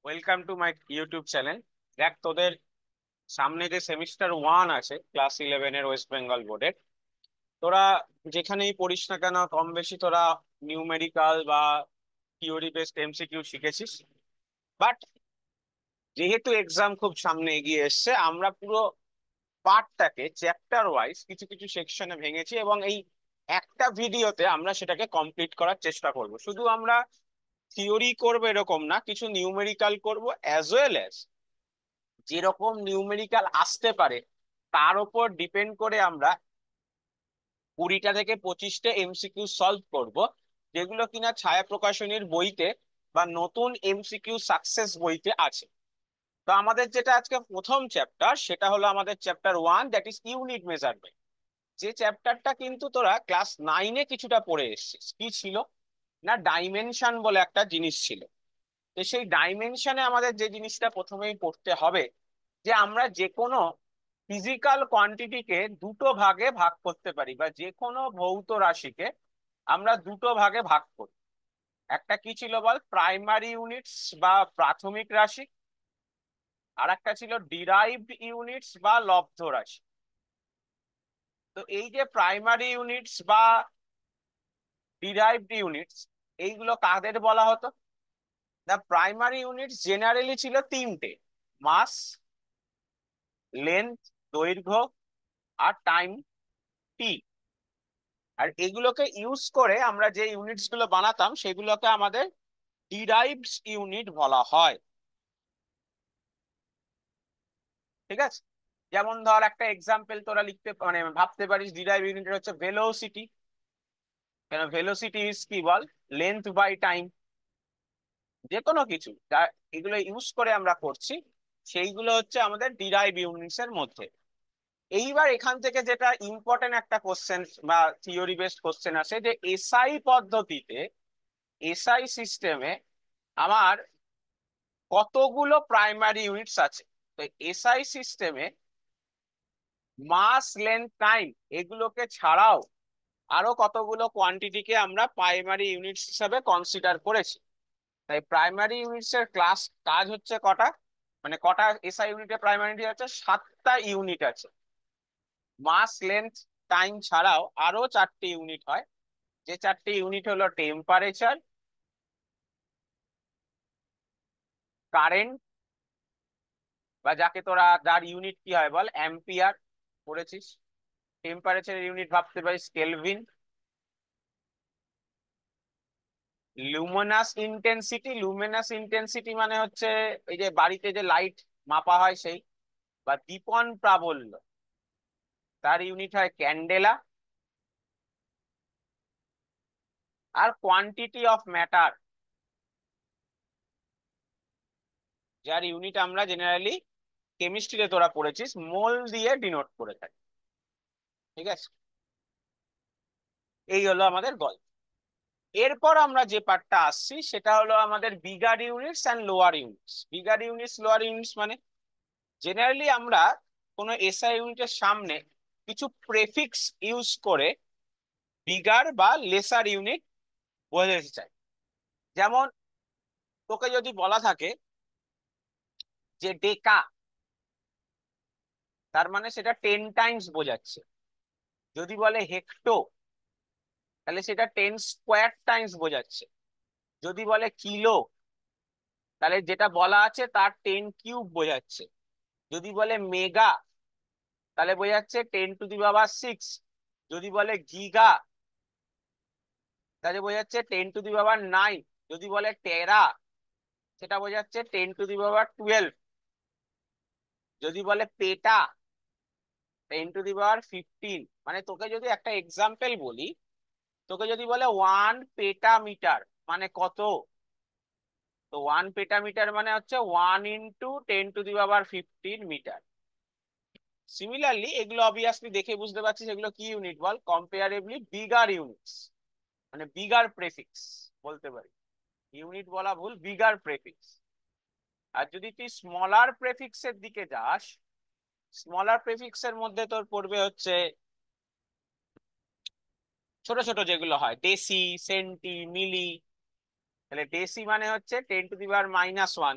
Welcome to my YouTube channel. দেখ, তোদের সামনে যে সেমিস্টার 1 আছে ক্লাস 11-এর ওয়েস্ট বেঙ্গল বোর্ডের, তোরা যেখানেই পড়িস না কেন কম বেশি তোরা নিউমেরিক্যাল বা থিওরি বেসড এমসিকিউ শিখেছিস। বাট যেহেতু এক্সাম খুব সামনে এগিয়ে এসছে, আমরা পুরো পার্টটাকে চ্যাপ্টার ওয়াইজ কিছু কিছু সেকশনে ভেঙেছি এবং এই একটা ভিডিওতে আমরা সেটাকে কমপ্লিট করার চেষ্টা করব। শুধু আমরা থিওরি করবো এরকম না, কিছু নিউমেরিক্যাল করব অ্যাজ ওয়েল অ্যাজ যেরকম নিউমেরিক্যাল আসতে পারে তার উপর ডিপেন্ড করে আমরা 20টা থেকে 25টা এমসিকিউ সলভ করব, যেগুলো কিনা ছায়া প্রকাশনীর বইতে বা নতুন এমসিকিউ সাকসেস বইতে আছে। তো আমাদের যেটা আজকে প্রথম চ্যাপ্টার, সেটা হলো আমাদের chapter 1, that is unit measurement. যে চ্যাপ্টারটা কিন্তু তোরা ক্লাস 9-এ কিছুটা পড়ে এসেছিস। কি ছিল না, ডাইমেনশন বলে একটা জিনিস ছিল। তো সেই ডাইমেনশনে আমাদের যে জিনিসটা প্রথমেই পড়তে হবে, যে আমরা যে কোনো ফিজিক্যাল কোয়ান্টিটিকে দুটো ভাগে ভাগ করতে পারি, বা যে কোনো ভৌত রাশিকে আমরা দুটো ভাগে ভাগ করি। একটা কি ছিল বল, প্রাইমারি ইউনিটস বা প্রাথমিক রাশি, আর একটা ছিল ডিরাইভড ইউনিটস বা লব্ধ রাশি। তো এই যে প্রাইমারি ইউনিটস বা ডিরাইভড ইউনিটস, এইগুলো কাদের বলা হতো? দা প্রাইমারি ইউনিটস জেনারেলি ছিল তিনটে: মাস, লেন্থ দৈর্ঘ্য, আর টাইম টি। আর এগুলোকে ইউজ করে আমরা যে ইউনিটস গুলো বানাতাম সেগুলোকে আমাদের ডিরাইভড ইউনিট বলা হয়। ঠিক আছে? যেমন ধর, একটা এক্সাম্পল তোরা লিখতে মানে ভাবতে পারিস, ডিরাইভ ইউনিট হচ্ছে ভেলোসিটি। কেন ভেলোসিটি ইজ কি বল, লেন্থ বাই টাইম। যে কোনো কিছু যা এগুলো ইউজ করে আমরা করছি, সেইগুলো হচ্ছে আমাদের ডিরাইভ ইউনিটস এর মধ্যে। এইবার এখান থেকে যেটা ইম্পর্টেন্ট একটা কোশ্চেন বা থিওরি বেসড কোশ্চেন আসে, যে এসআই পদ্ধতিতে, এসআই সিস্টেমে আমার কতগুলো প্রাইমারি ইউনিটস আছে। তো এসআই সিস্টেমে মাস, লেন্থ, টাইম এগুলোকে ছাড়াও আরো কতগুলো কোয়ান্টিটিকে আমরা প্রাইমারি ইউনিটস হিসাবে কনসিডার করেছি। তাই প্রাইমারি ইউনিটস এর ক্লাস কাজ হচ্ছে কটা, মানে কটা এসআই ইউনিটে প্রাইমারি আছে? 7টা ইউনিট আছে। মাস, লেন্থ, টাইম ছাড়াও আরো 4টে ইউনিট হয়। যে 4টে ইউনিট হলো টেম্পারেচার, কারেন্ট, বা যাকে তোরা যার ইউনিট কি হয় বল, অ্যাম্পিয়ার পড়েছিস। টেম্পারেচারের ইউনিট ভাবতে পারিস কেলভিন। লুমিনাস ইন্টেন্সিটি মানে হচ্ছে এই যে বাড়িতে যে লাইট মাপা হয় সেই, বা দীপন প্রাবল্য, তার ইউনিট হয় ক্যান্ডেলা। আর কোয়ান্টিটি অফ ম্যাটার, যার ইউনিট আমরা জেনারেলি কেমিস্ট্রিতে তোরা পড়েছিস মোল দিয়ে ডিনোট করে থাকি। ঠিক আছে? এই হলো আমাদের গল্প। এরপর আমরা যে পার্টটা আসছি সেটা হলো আমাদের bigger units and lower units. Bigger units, lower units মানে জেনারেলি আমরা কোনো এসআই ইউনিটের সামনে কিছু প্রেফিক্স ইউজ করে বিগার বা লেসার ইউনিট বোঝাতে চাই। যেমন তোকে যদি বলা থাকে যে ডেকা, তার মানে সেটা 10 টাইমস বোঝাচ্ছে। যদি বলে হেক্টো, তাহলে সেটা 10 স্কোয়ার টাইমস বোঝাচ্ছে। যদি বলে কিলো, তাহলে যেটা বলা আছে তার 10 কিউব বোঝাচ্ছে। যদি বলে মেগা, তাহলে বোঝাচ্ছে 10⁻⁶। যদি বলে গিগা, তাহলে বোঝাচ্ছে 10⁻⁹। যদি বলে টেরা, সেটা বোঝাচ্ছে 10⁻12। যদি বলে পেটা, 10⁻15। মানে তোকে যদি একটা এক্সাম্পল বলি, তোকে যদি বলে 1 পেটামিটার মানে কত, তো 1 পেটামিটার মানে হচ্ছে 1 × 10⁻15 মিটার। সিমিলারলি এগুলো অবভিয়াসলি দেখে বুঝতে পারছিস এগুলো কি ইউনিট বল, কম্পারেবলি বিগার ইউনিটস, মানে বিগার প্রেফিক্স বলতে পারি। ইউনিট বলা ভুল, বিগার প্রেফিক্স। আর যদি তুই স্মলার প্রেফিক্স এর দিকে যাস, স্মলার প্রেফিক্স এর মধ্যে তোর পড়বে হচ্ছে ছোট ছোট যেগুলো হয়, ডেসি, সেন্টি, মিলি। তাহলে ডেসি মানে হচ্ছে 10⁻⁻1।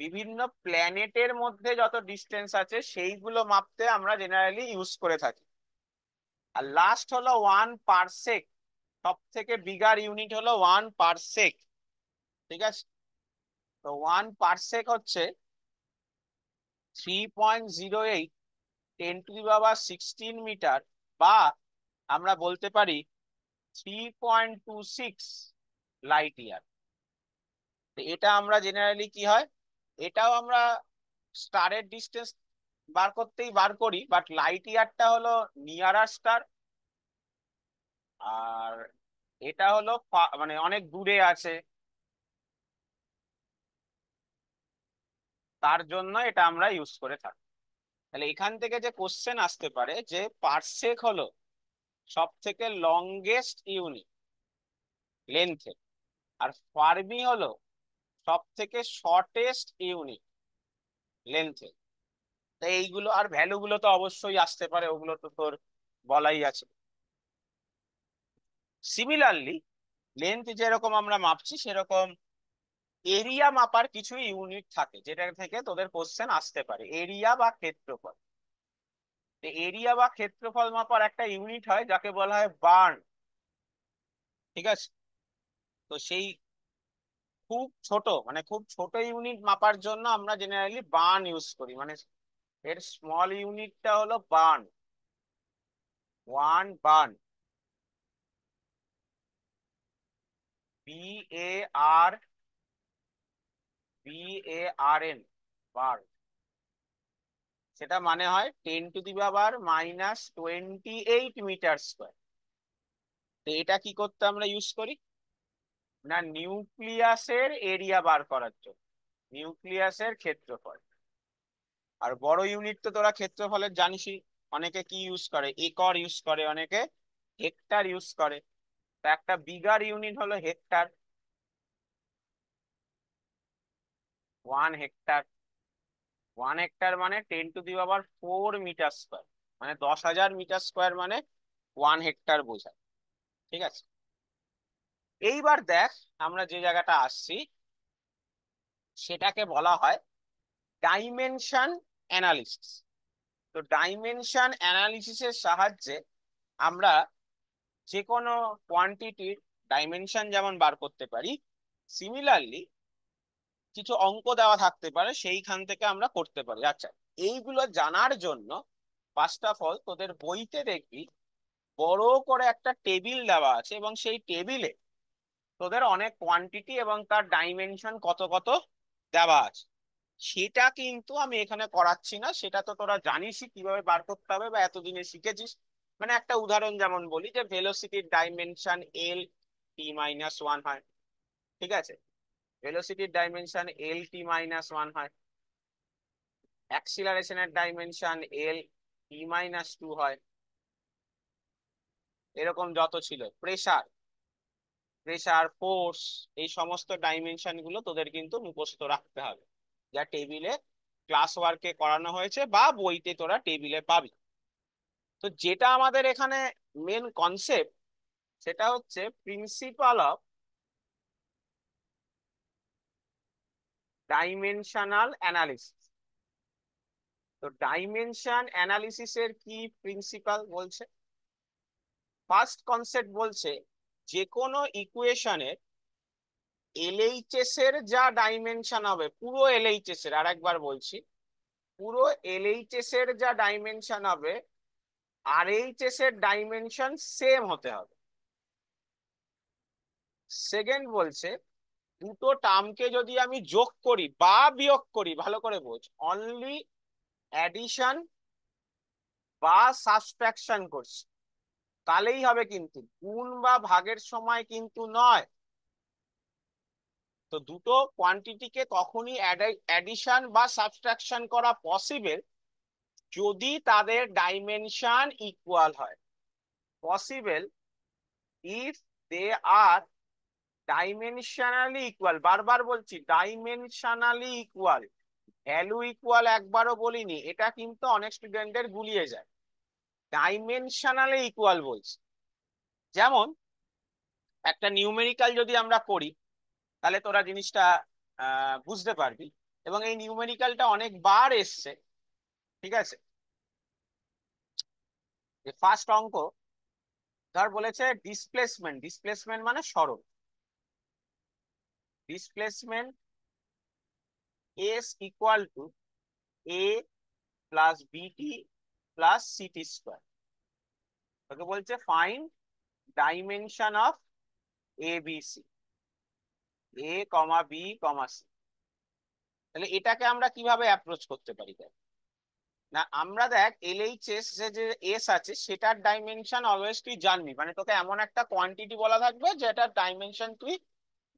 বিভিন্ন প্ল্যানেটের মধ্যে যত ডিস্টেন্স আছে সেইগুলো মাপতে আমরা জেনারেলি ইউজ করে থাকি। আর লাস্ট হলো 1 পারসেক, সব থেকে বিগার ইউনিট হলো 1 পারসেক। ঠিক আছে, তো 1 পারসেক হচ্ছে 3.08 10⁻16 মিটার, বা আমরা বলতে পারি 3.26 লাইট ইয়ার। এটা আমরা জেনারেলি কি হয়, এটাও আমরা স্টারের ডিস্টেন্স বার করতেই বার করি, বাট লাইট ইয়ারটা হলো নিয়ারার স্টার, আর এটা হলো মানে অনেক দূরে আছে, তার জন্য এটা আমরা ইউজ করে থাকি। তাহলে এখান থেকে যে কোশ্চেন আসতে পারে যে পারসেক হলো সব থেকে লংগেস্ট ইউনিট লেন্থে, আর ফার্মি হলো সব থেকে শর্টেস্ট ইউনিট লেন্থে। তো এইগুলো আর ভ্যালু গুলো তো অবশ্যই আসতে পারে, ওগুলো তো তোর বলাই আছে। সিমিলারলি লেন্থ যেরকম আমরা মাপছি, সেরকম এরিয়া মাপার কিছু ইউনিট থাকে যেটা থেকে তোদের কোশ্চেন আসতে পারে, এরিয়া বা ক্ষেত্রফল। এরিয়া বা ক্ষেত্রফল মাপার একটা ইউনিট হয় যাকে বলা হয় বার্ন। ঠিক আছে, তো সেই খুব ছোট, মানে খুব ছোট ইউনিট মাপার জন্য আমরা জেনারেলি বার্ন ইউজ করি, মানে এর স্মল ইউনিটটা হলো burn, 1 burn, BAR, BARN, burn. সেটা মানে হয় 10⁻⁻28 মিটার স্কোয়ার। তো এটা কি করতে আমরা ইউজ করি না, নিউক্লিয়াসের এরিয়া বার করার জন্য, নিউক্লিয়াসের ক্ষেত্রফল। আর বড় ইউনিট তো তোরা ক্ষেত্রফলের জানিসই, অনেকে কি ইউজ করে, একর ইউজ করে, অনেকে হেক্টর ইউজ করে। তো একটা বিগার ইউনিট হলো হেক্টর, 1 হেক্টর। 1 হেক্টর মানে 10⁻⁴ মিটার স্কোয়ার, মানে 10,000 মিটার স্কোয়ার, মানে 1 হেক্টর বোঝায়। ঠিক আছে, এইবার দেখ আমরা যে জায়গাটা আসছি সেটাকে বলা হয় ডাইমেনশন অ্যানালিসিস। তো ডাইমেনশন অ্যানালিসিসের সাহায্যে আমরা যে কোনো কোয়ান্টিটির ডাইমেনশন যেমন বার করতে পারি, সিমিলারলি কিছু অঙ্ক দেওয়া থাকতে পারে সেইখান থেকে আমরা করতে পারি। আচ্ছা, এইগুলো জানার জন্য ফার্স্ট অফ অল তোদের বইতে দেখবি বড় করে একটা টেবিল দেওয়া আছে, এবং সেই টেবিলে তোদের অনেক কোয়ান্টিটি এবং তার ডাইমেনশন কত কত দেওয়া আছে। সেটা কিন্তু আমি এখানে করাচ্ছি না, সেটা তো তোরা জানিসই কিভাবে বার করতে হবে বা এতদিনে শিখেছিস। মানে একটা উদাহরণ যেমন বলি, যে ভেলোসিটির ডাইমেনশন L t-1 হয়। ঠিক আছে, ভেলোসিটির ডাইমেনশন L t-1 হয়, অ্যাক্সিলারেশনের ডাইমেনশন L t-2 হয়, এরকম যত ছিল, প্রেসার, প্রেসার, ফোর্স, এই সমস্ত ডাইমেনশন গুলো তোদের কিন্তু মুখস্থ রাখতে হবে, যা টেবিলে ক্লাস ওয়ার্কে করানো হয়েছে বা বইতে তোরা টেবিলে পাবি। তো যেটা আমাদের এখানে মেন কনসেপ্ট, সেটা হচ্ছে প্রিন্সিপাল অফ ডাইমেনশনাল অ্যানালিসিস। তো ডাইমেনশন অ্যানালিসিসের কি প্রিন্সিপাল বলছে, ফার্স্ট কনসেপ্ট বলছে যে কোনো ইকুয়েশনের এলএইচএস এর যা ডাইমেনশন হবে, পুরো এলএইচএস এর, আরেকবার বলছি, পুরো এলএইচএস এর যা ডাইমেনশন হবে আরএইচএস এর ডাইমেনশন সেম হতে হবে। সেকেন্ড বলছে দুটো টার্মকে যদি আমি যোগ করি বা বিয়োগ করি, ভালো করে বোঝ, অনলি অ্যাডিশন বা সাবট্রাকশন করছি, তাহলেই হবে, কিন্তু গুণ বা ভাগের সময় কিন্তু নয়। তো দুটো কোয়ান্টিটিকে তখনই অ্যাডিশন বা সাবট্রাকশন করা পসিবল যদি তাদের ডাইমেনশন ইকুয়াল হয়। Possible if they are dimensionally equal, বারবার বলছি ডাইমেনশনালি ইকুয়াল, ভ্যালু ইকুয়াল একবারও বলিনি, এটা কিন্তু অনেক স্টুডেন্টদের গুলিয়ে যায়। ডাইমেনশনালি ইকুয়াল বলছি, যেমন একটা নিউমেরিক্যাল যদি আমরা করি, তাহলে তোরা জিনিসটা বুঝতে পারবি। এবং এই নিউমেরিক্যালটা অনেকবার এসছে, ঠিক আছে। ফার্স্ট অঙ্ক ধর বলেছে ডিসপ্লেসমেন্ট, ডিসপ্লেসমেন্ট মানে সরণ, displacement S equal to A plus BT plus CT square. তোকে বলছে find dimension of A B C, A comma B comma C. তাহলে এটাকে আমরা কিভাবে অ্যাপ্রোচ করতে পারি? দেখ না, আমরা দেখ এলএইচএস যে এস আছে সেটার ডাইমেনশন অলওয়েজ তুই জানবি, মানে তোকে এমন একটা কোয়ান্টিটি বলা থাকবে যেটার ডাইমেনশন তুই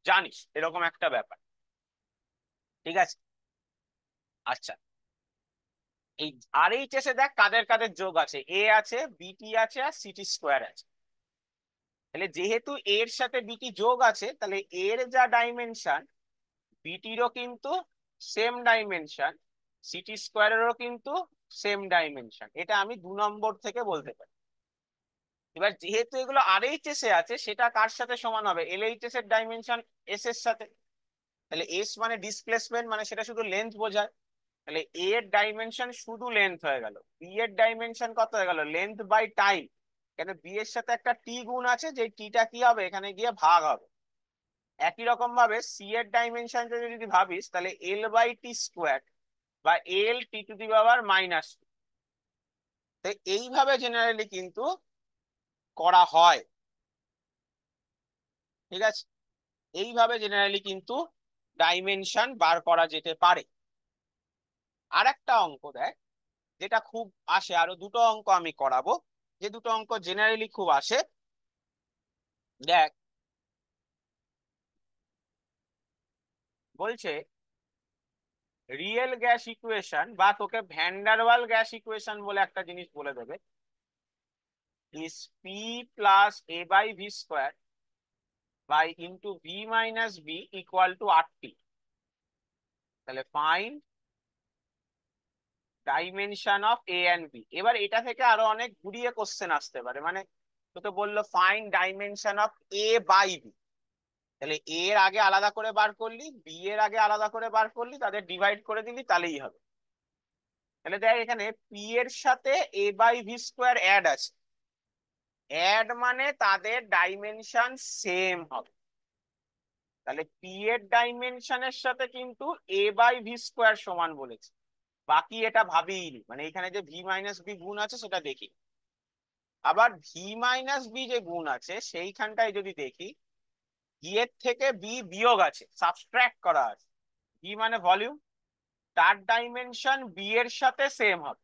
জানিস, এরকম একটা ব্যাপার, ঠিক আছে। আচ্ছা, এই আর এইচএস এ দেখ কাদের কাদের যোগ আছে, এ আছে, বিটি আছে, আর সিটি স্কোয়ার আছে। তাহলে যেহেতু এর সাথে বিটি যোগ আছে, তাহলে এর যা ডাইমেনশন বিটিরও কিন্তু সেম ডাইমেনশন, সিটি স্কোয়ারেরও কিন্তু সেম ডাইমেনশন। এটা আমি 2 নম্বর থেকে বলতে পারি। এবার যেহেতু এগুলো আরএইচএস এ আছে, সেটা কার সাথে সমান হবে? এলএইচএস এর ডাইমেনশন এস এর সাথে। তাহলে এস মানে ডিসপ্লেসমেন্ট, মানে সেটা শুধু লেন্থ বোঝায়। তাহলে এ এর ডাইমেনশন শুধু লেন্থ হয়ে গেল, বি এর ডাইমেনশন কত হয়ে গেল? Length by time. কেন বি এর সাথে একটা টি গুণ আছে, যে টিটা কি হবে এখানে গিয়ে ভাগ হবে। একই রকম ভাবে সি এর ডাইমেনশন যদি ভাবিস, তাহলে এল বাই টি স্কোয়ার বা এল টি টু দি পাওয়ার মাইনাস। তো এইভাবে জেনারেলি কিন্তু করা হয়, ঠিক আছে। এইভাবে জেনারেলি কিন্তু ডাইমেনশন বার করা যেতে পারে। আর একটা অঙ্ক দেখ, যেটা খুব আসে, আরো দুটো অঙ্ক আমি করাবো, যে দুটো অঙ্ক জেনারেলি খুব আসে। দেখ বলছে রিয়েল গ্যাস ইকুয়েশন, বা তোকে ভ্যান্ডারওয়াল গ্যাস ইকুয়েশন বলে একটা জিনিস বলে দেবে, is P plus A by V square by into V minus B equal to R T. তাহলে find dimension of A and B. এবার এটা থেকে আরো অনেক ঘুরিয়ে কোশ্চেন আসতে পারে, মানে তোকে বললো find dimension of A by B, তাহলে এ এর আগে আলাদা করে বার করলি, বি এর আগে আলাদা করে বার করলি, তাদের ডিভাইড করে দিলি, তাহলেই হবে। তাহলে দেখ এখানে পি এর সাথে এ বাই ভি স্কোয়ার অ্যাড আছে, অ্যাড মানে তাদের ডাইমেনশন সেম হবে। তাহলে পি এর ডাইমেনশনের সাথে কিন্তু এ বাই ভি স্কোয়ার সমান বলেছে, বাকি এটা ভাবিনি, মানে এখানে যে ভি মাইনাস বি গুণ আছে সেটা দেখি। আবার ভি মাইনাস বি যে গুণ আছে সেইখানটায় যদি দেখি, ই এর থেকে বি বিয়োগ আছে, সাবট্রাক্ট করা আছে, বি মানে ভলিউম, তার ডাইমেনশন বি এর সাথে সেম হবে।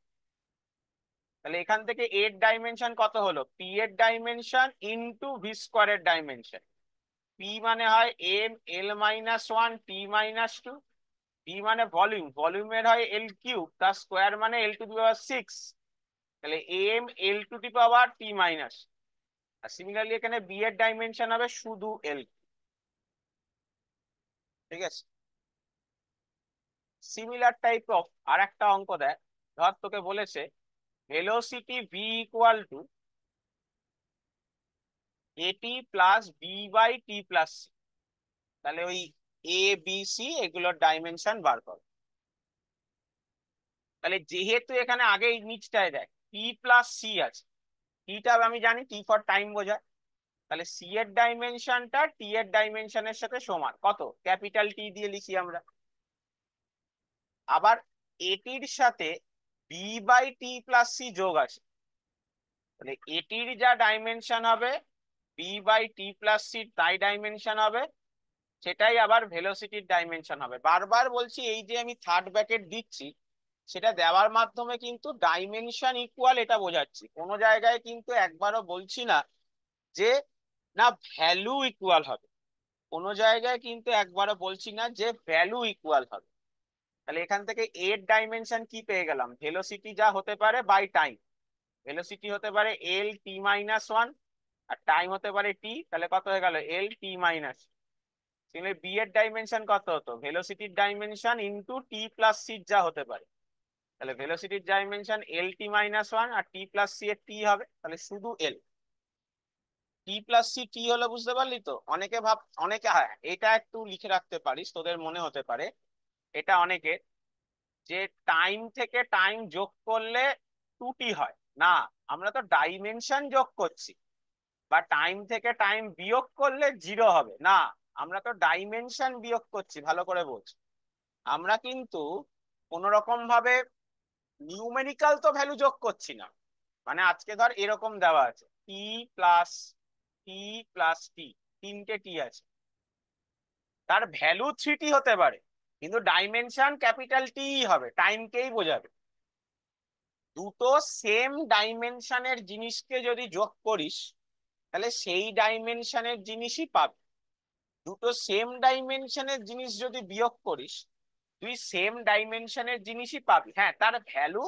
তাহলে এখান থেকে এর ডাইমেনশন কত হলো? পি এর ডাইমেনশন ইনটু ভি স্কোয়ারের ডাইমেনশন। পি মানে হয় M L minus one T minus two, B মানে ভলিউম, ভলিউমের হয় এল কিউব, তার স্কোয়ার মানে L to the power six. তাহলে M L to the power T minus. আর সিমিলারলি এখানে বি এর ডাইমেনশন হবে শুধু এল, ঠিক আছে। সিমিলার টাইপ অফ আর একটা অঙ্ক দেয়, ধর তোকে বলেছে velocity V equal to AT plus B by T plus C. তাহলে ওই এ বি সি এগুলোর ডাইমেনশন বার করো। তাহলে যেহেতু এখানে আগে এই নিচটায় দেখ টি প্লাস সি আছে, টিটা আমি জানি টি ফর টাইম বোঝায়, তাহলে সি এর ডাইমেনশনটা টি এর ডাইমেনশনের সাথে সমান, কত? ক্যাপিটাল টি দিয়ে লিখি আমরা। আবার এটির সাথে B by T plus C যোগ আছে, তাহলে এটির যা ডাইমেনশন হবে B by T plus C তাই ডাইমেনশন হবে, সেটাই আবার ভেলোসিটির ডাইমেনশন হবে। বারবার বলছি এই যে আমি থার্ড ব্র্যাকেট দিচ্ছি, সেটা দেওয়ার মাধ্যমে কিন্তু ডাইমেনশন ইকুয়াল এটা বোঝাচ্ছি, কোনো জায়গায় কিন্তু একবারও বলছি না যে না ভ্যালু ইকুয়াল হবে, কোনো জায়গায় কিন্তু একবারও বলছি না যে ভ্যালু ইকুয়াল হবে। তাহলে এখান থেকে এর ডাইমেনশন কি পেয়ে গেলাম? ভেলোসিটি যা হতে পারে বাই টাইম, ভেলোসিটি হতে পারে এল টি মাইনাস ওয়ান, আর টাইম হতে পারে টি, তাহলে কত হয়ে গেল? L T minus. তাহলে বি এর ডাইমেনশন কত হতো? ভেলোসিটির dimension into T plus C যা হতে পারে, তাহলে ভেলোসিটির dimension L T minus one, আর টি প্লাস সি এর টি হবে, তাহলে শুধু এল। টি প্লাস সি টি হলো, বুঝতে পারলি তো? অনেকে অনেকে, হ্যাঁ এটা একটু লিখে রাখতে পারিস, তোদের মনে হতে পারে এটা অনেকের, যে টাইম থেকে টাইম যোগ করলে 2t হয় না, আমরা তো ডাইমেনশন যোগ করছি। বা টাইম থেকে টাইম বিয়োগ করলে 0 হবে না, আমরা তো ডাইমেনশন বিয়োগ করছি। ভালো করে বলছি, আমরা কিন্তু কোন রকম ভাবে নিউমেরিক্যাল তো ভ্যালু যোগ করছি না। মানে আজকে ধর এরকম দেওয়া আছে টি প্লাস টি, 3টে টি আছে, তার ভ্যালু 3t হতে পারে, কিন্তু ডাইমেনশন ক্যাপিটাল টি হবে, টাইমকেই বোঝাবে। দুটো সেম ডাইমেনশনের জিনিসকে যদি যোগ করিস, তাহলে সেই ডাইমেনশনের জিনিসই পাবি। দুটো সেম ডাইমেনশনের জিনিস যদি বিয়োগ করিস, তুই সেম ডাইমেনশনের জিনিসই পাবি। হ্যাঁ, তার ভ্যালু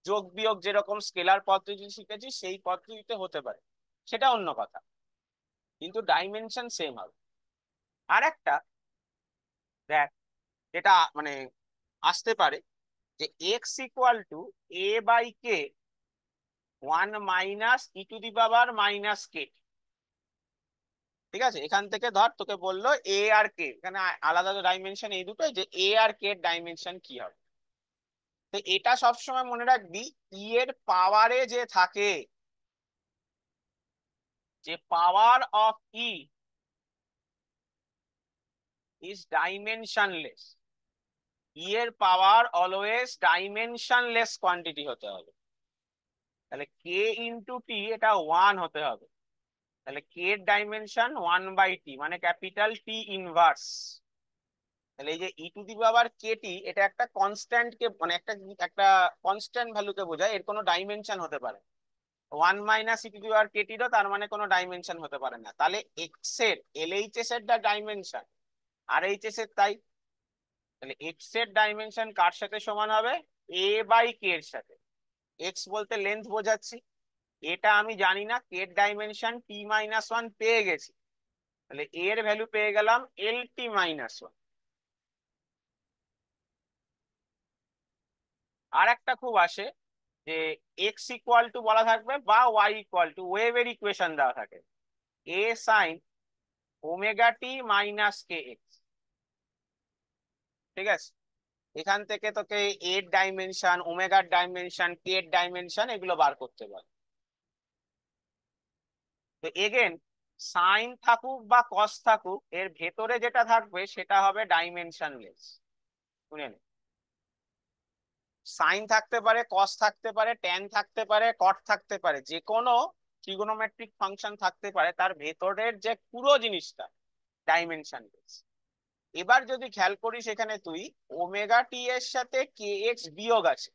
যোগ বিয়োগ যেরকম স্কেলার পদ্ধতি শিখেছি সেই পদ্ধতিতে হতে পারে, সেটা অন্য কথা, কিন্তু ডাইমেনশন সেম হবে। আর একটা দেখ, যেটা মানে আসতে পারে, যে x equal to a/k 1 - e⁻ ঠিক আছে? এখান থেকে ধর তোকে বললো এ আর কে, এখানে আলাদা ডাইমেনশন এই দুটোই, যে এ আর কে এর ডাইমেনশন কি হবে। তো এটা সবসময় মনে রাখবি, ই এর পাওয়ারে যে থাকে, যে power of E is dimensionless. E এর পাওয়ার অলওয়েজ ডাইমেনশনলেস কোয়ান্টিটি হতে হবে। তাহলে কে ইন্টু টি, এটা 1 হতে হবে। তাহলে কে এর ডাইমেনশন 1/t, মানে ক্যাপিটাল টি ইনভার্স। তাহলে এই যে e⁻kt, এটা একটা কনস্ট্যান্ট কে, মানে একটা একটা কনস্ট্যান্ট ভ্যালুকে বোঝায়, এর কোনো ডাইমেনশন হতে পারে। 1 - e⁻kt তার মানে কোনো ডাইমেনশন হতে পারে না। তাহলে এক্স এর এলএইচএস এর ডাইমেনশন আর এইচএস এর তাই। তাহলে এক্স এর ডাইমেনশন কার সাথে সমান হবে? a/k এর সাথে। এক্স বলতে লেন্থ বোঝাচ্ছি, এটা আমি জানি না, কে এর ডাইমেনশন t-1 পেয়ে গেছি, তাহলে এর ভ্যালু পেয়ে গেলাম lt-1। আর একটা খুব আসে, যে এক্স ইকুয়াল টু বলা থাকবে বা ওয়াই ইকুয়াল টু, ওয়েভের ইকুয়েশন দেওয়া থাকে, এ সাইন ω t - kx। ঠিক আছে? এখান থেকে তোকে এর ডাইমেনশন, ওমেগার ডাইমেনশন, কে এর ডাইমেনশন এগুলো বার করতে পারে। তো এগেন, সাইন থাকুক বা কস থাকুক, এর ভেতরে যেটা থাকবে সেটা হবে ডাইমেনশনলেস। শুনে নে, সাইন থাকতে পারে, কস থাকতে পারে, ট্যান থাকতে পারে, কট থাকতে পারে, যে কোনো ট্রিগোনোমেট্রিক ফাংশন থাকতে পারে, তার ভেতরের যে পুরো জিনিসটা ডাইমেনশনলেস। এবার যদি খেয়াল করিস, এখানে তুই ω t এর সাথে কে এক্স বিয়োগ আছে,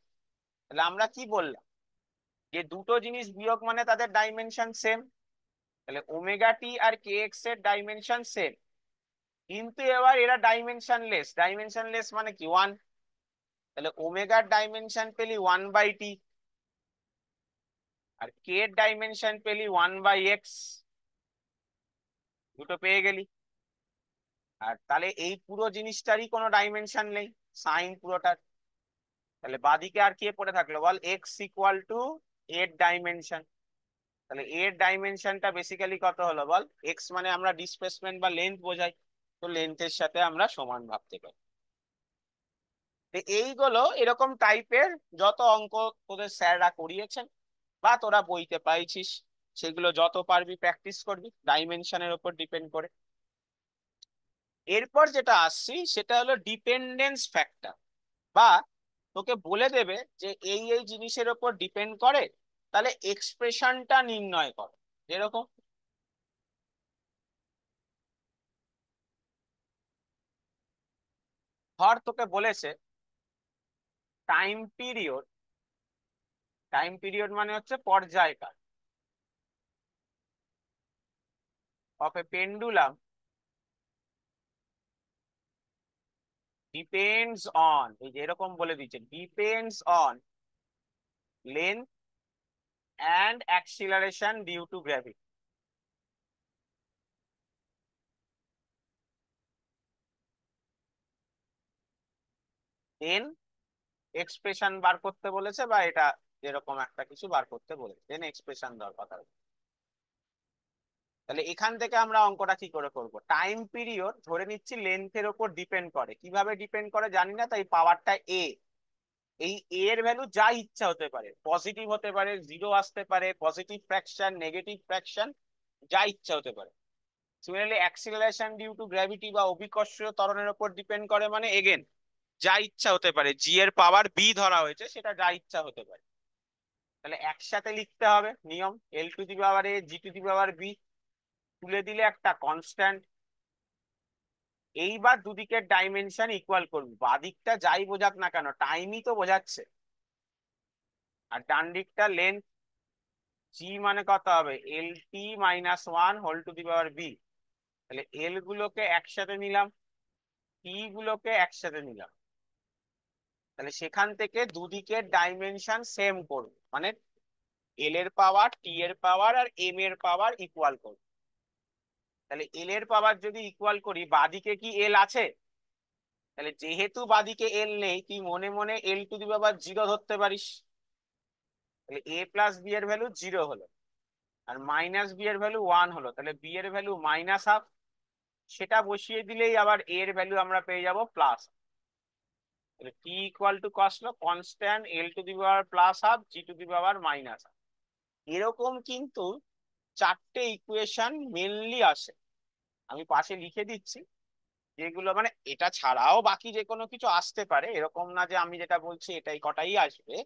তাহলে আমরা কি বললাম, যে দুটো জিনিস বিয়োগ মানে তাদের ডাইমেনশন সেম। তাহলে ω t আর কে এক্স এর ডাইমেনশন সেম, কিন্তু এবার এরা ডাইমেনশনলেস। ডাইমেনশনলেস মানে কি? 1। তাহলে ওমেগার ডাইমেনশন পেলি 1/t, আর কে এর ডাইমেনশন পেলি 1/x, দুটো পেয়ে গেলি। আর তাহলে এই পুরো জিনিসটারই কোনো ডাইমেনশন নেই, সাইন পুরোটার। তাহলে বাদিকে আর কে পড়ে থাকলো বল? এক্স ইকুয়াল টু এর ডাইমেনশন। তাহলে এর ডাইমেনশনটা বেসিক্যালি কত হলো বল? এক্স মানে আমরা ডিসপ্লেসমেন্ট বা লেন্থ বোঝাই, তো লেন্থের সাথে আমরা সমান ভাবতে পারি। তো এইগুলো এরকম টাইপের যত অঙ্ক তোদের স্যাররা করিয়েছেন বা তোরা বইতে পাইছিস, সেগুলো যত পারবি প্র্যাকটিস করবি ডাইমেনশনের উপর ডিপেন্ড করে। এরপর যেটা আসছি সেটা হলো ডিপেন্ডেন্স ফ্যাক্টর, বা তোকে বলে দেবে যে এই এই জিনিসের উপর ডিপেন্ড করে, তাহলে এক্সপ্রেশনটা নির্ণয় কর। যেরকম ধর তোকে বলেছে টাইম পিরিয়ড, টাইম পিরিয়ড মানে হচ্ছে পর্যায়কাল of a pendulum depends on, এই যে এরকম বলে দিচ্ছে, depends on length and acceleration due to gravity. Then expression বার করতে বলেছে, বা এটা যেরকম একটা কিছু বার করতে বলেছে, দেন এক্সপ্রেশন দেওয়ার কথা। তাহলে এখান থেকে আমরা অঙ্কটা কি করে করব? টাইম পিরিয়ড ধরে নিচ্ছি লেন্থের উপর ডিপেন্ড করে। কিভাবে ডিপেন্ড করে জানি না, তাই পাওয়ারটা এ। এই এ এর ভ্যালু যা ইচ্ছা হতে পারে, পজিটিভ হতে পারে, জিরো আসতে পারে, পজিটিভ ফ্র্যাকশন, নেগেটিভ ফ্র্যাকশন, যা ইচ্ছা হতে পারে। Similarly acceleration due to gravity বা অভিকর্ষীয় ত্বরণের উপর ডিপেন্ড করে, মানে এগেন যা ইচ্ছা হতে পারে। জি এর পাওয়ার বি ধরা হয়েছে, সেটা যা ইচ্ছা হতে পারে। তাহলে একসাথে লিখতে হবে নিয়ম, L to the power A G to the power B, তুলে দিলে একটা কনস্ট্যান্ট। এইবার দুদিকের ডাইমেনশন ইকুয়াল করবি, বাদিকটা যাই বোঝাক না কেন টাইমই তো বোঝাচ্ছে, আর ডান দিকটা লেন্থ। জি মানে কত হবে? L T minus one whole to the power B. তাহলে এল গুলোকে একসাথে নিলাম, টি গুলোকে একসাথে নিলাম। তাহলে সেখান থেকে দুদিকের ডাইমেনশন সেম করব, মানে এল এর পাওয়ার, টি এর পাওয়ার আর এম এর পাওয়ার ইকুয়াল করব। তাহলে এল এর পাওয়ার যদি ইকুয়াল করি, বাদিকে কি এল আছে? তাহলে যেহেতু বাদিকে এল নেই, তুই মনে মনে এল টু দি পাওয়ার জিরো ধরতে পারিস। তাহলে এ প্লাস বি এর ভ্যালু জিরো হলো, আর মাইনাস বি এর ভ্যালু ওয়ান হলো। তাহলে বি এর ভ্যালু মাইনাস হাফ, সেটা বসিয়ে দিলেই আবার এ এর ভ্যালু আমরা পেয়ে যাব প্লাস। তাহলে টি ইকুয়াল টু কসলো constant L to the power plus half G to the power minus half. এরকম কিন্তু চারটে ইকুয়েশন মেনলি আসে, আমি পাশে লিখে দিচ্ছি। যেগুলো মানে এটা ছাড়াও বাকি যে কোনো কিছু আসতে পারে, এরকম না যে আমি যেটা বলছি এটাই কটাই আসবে।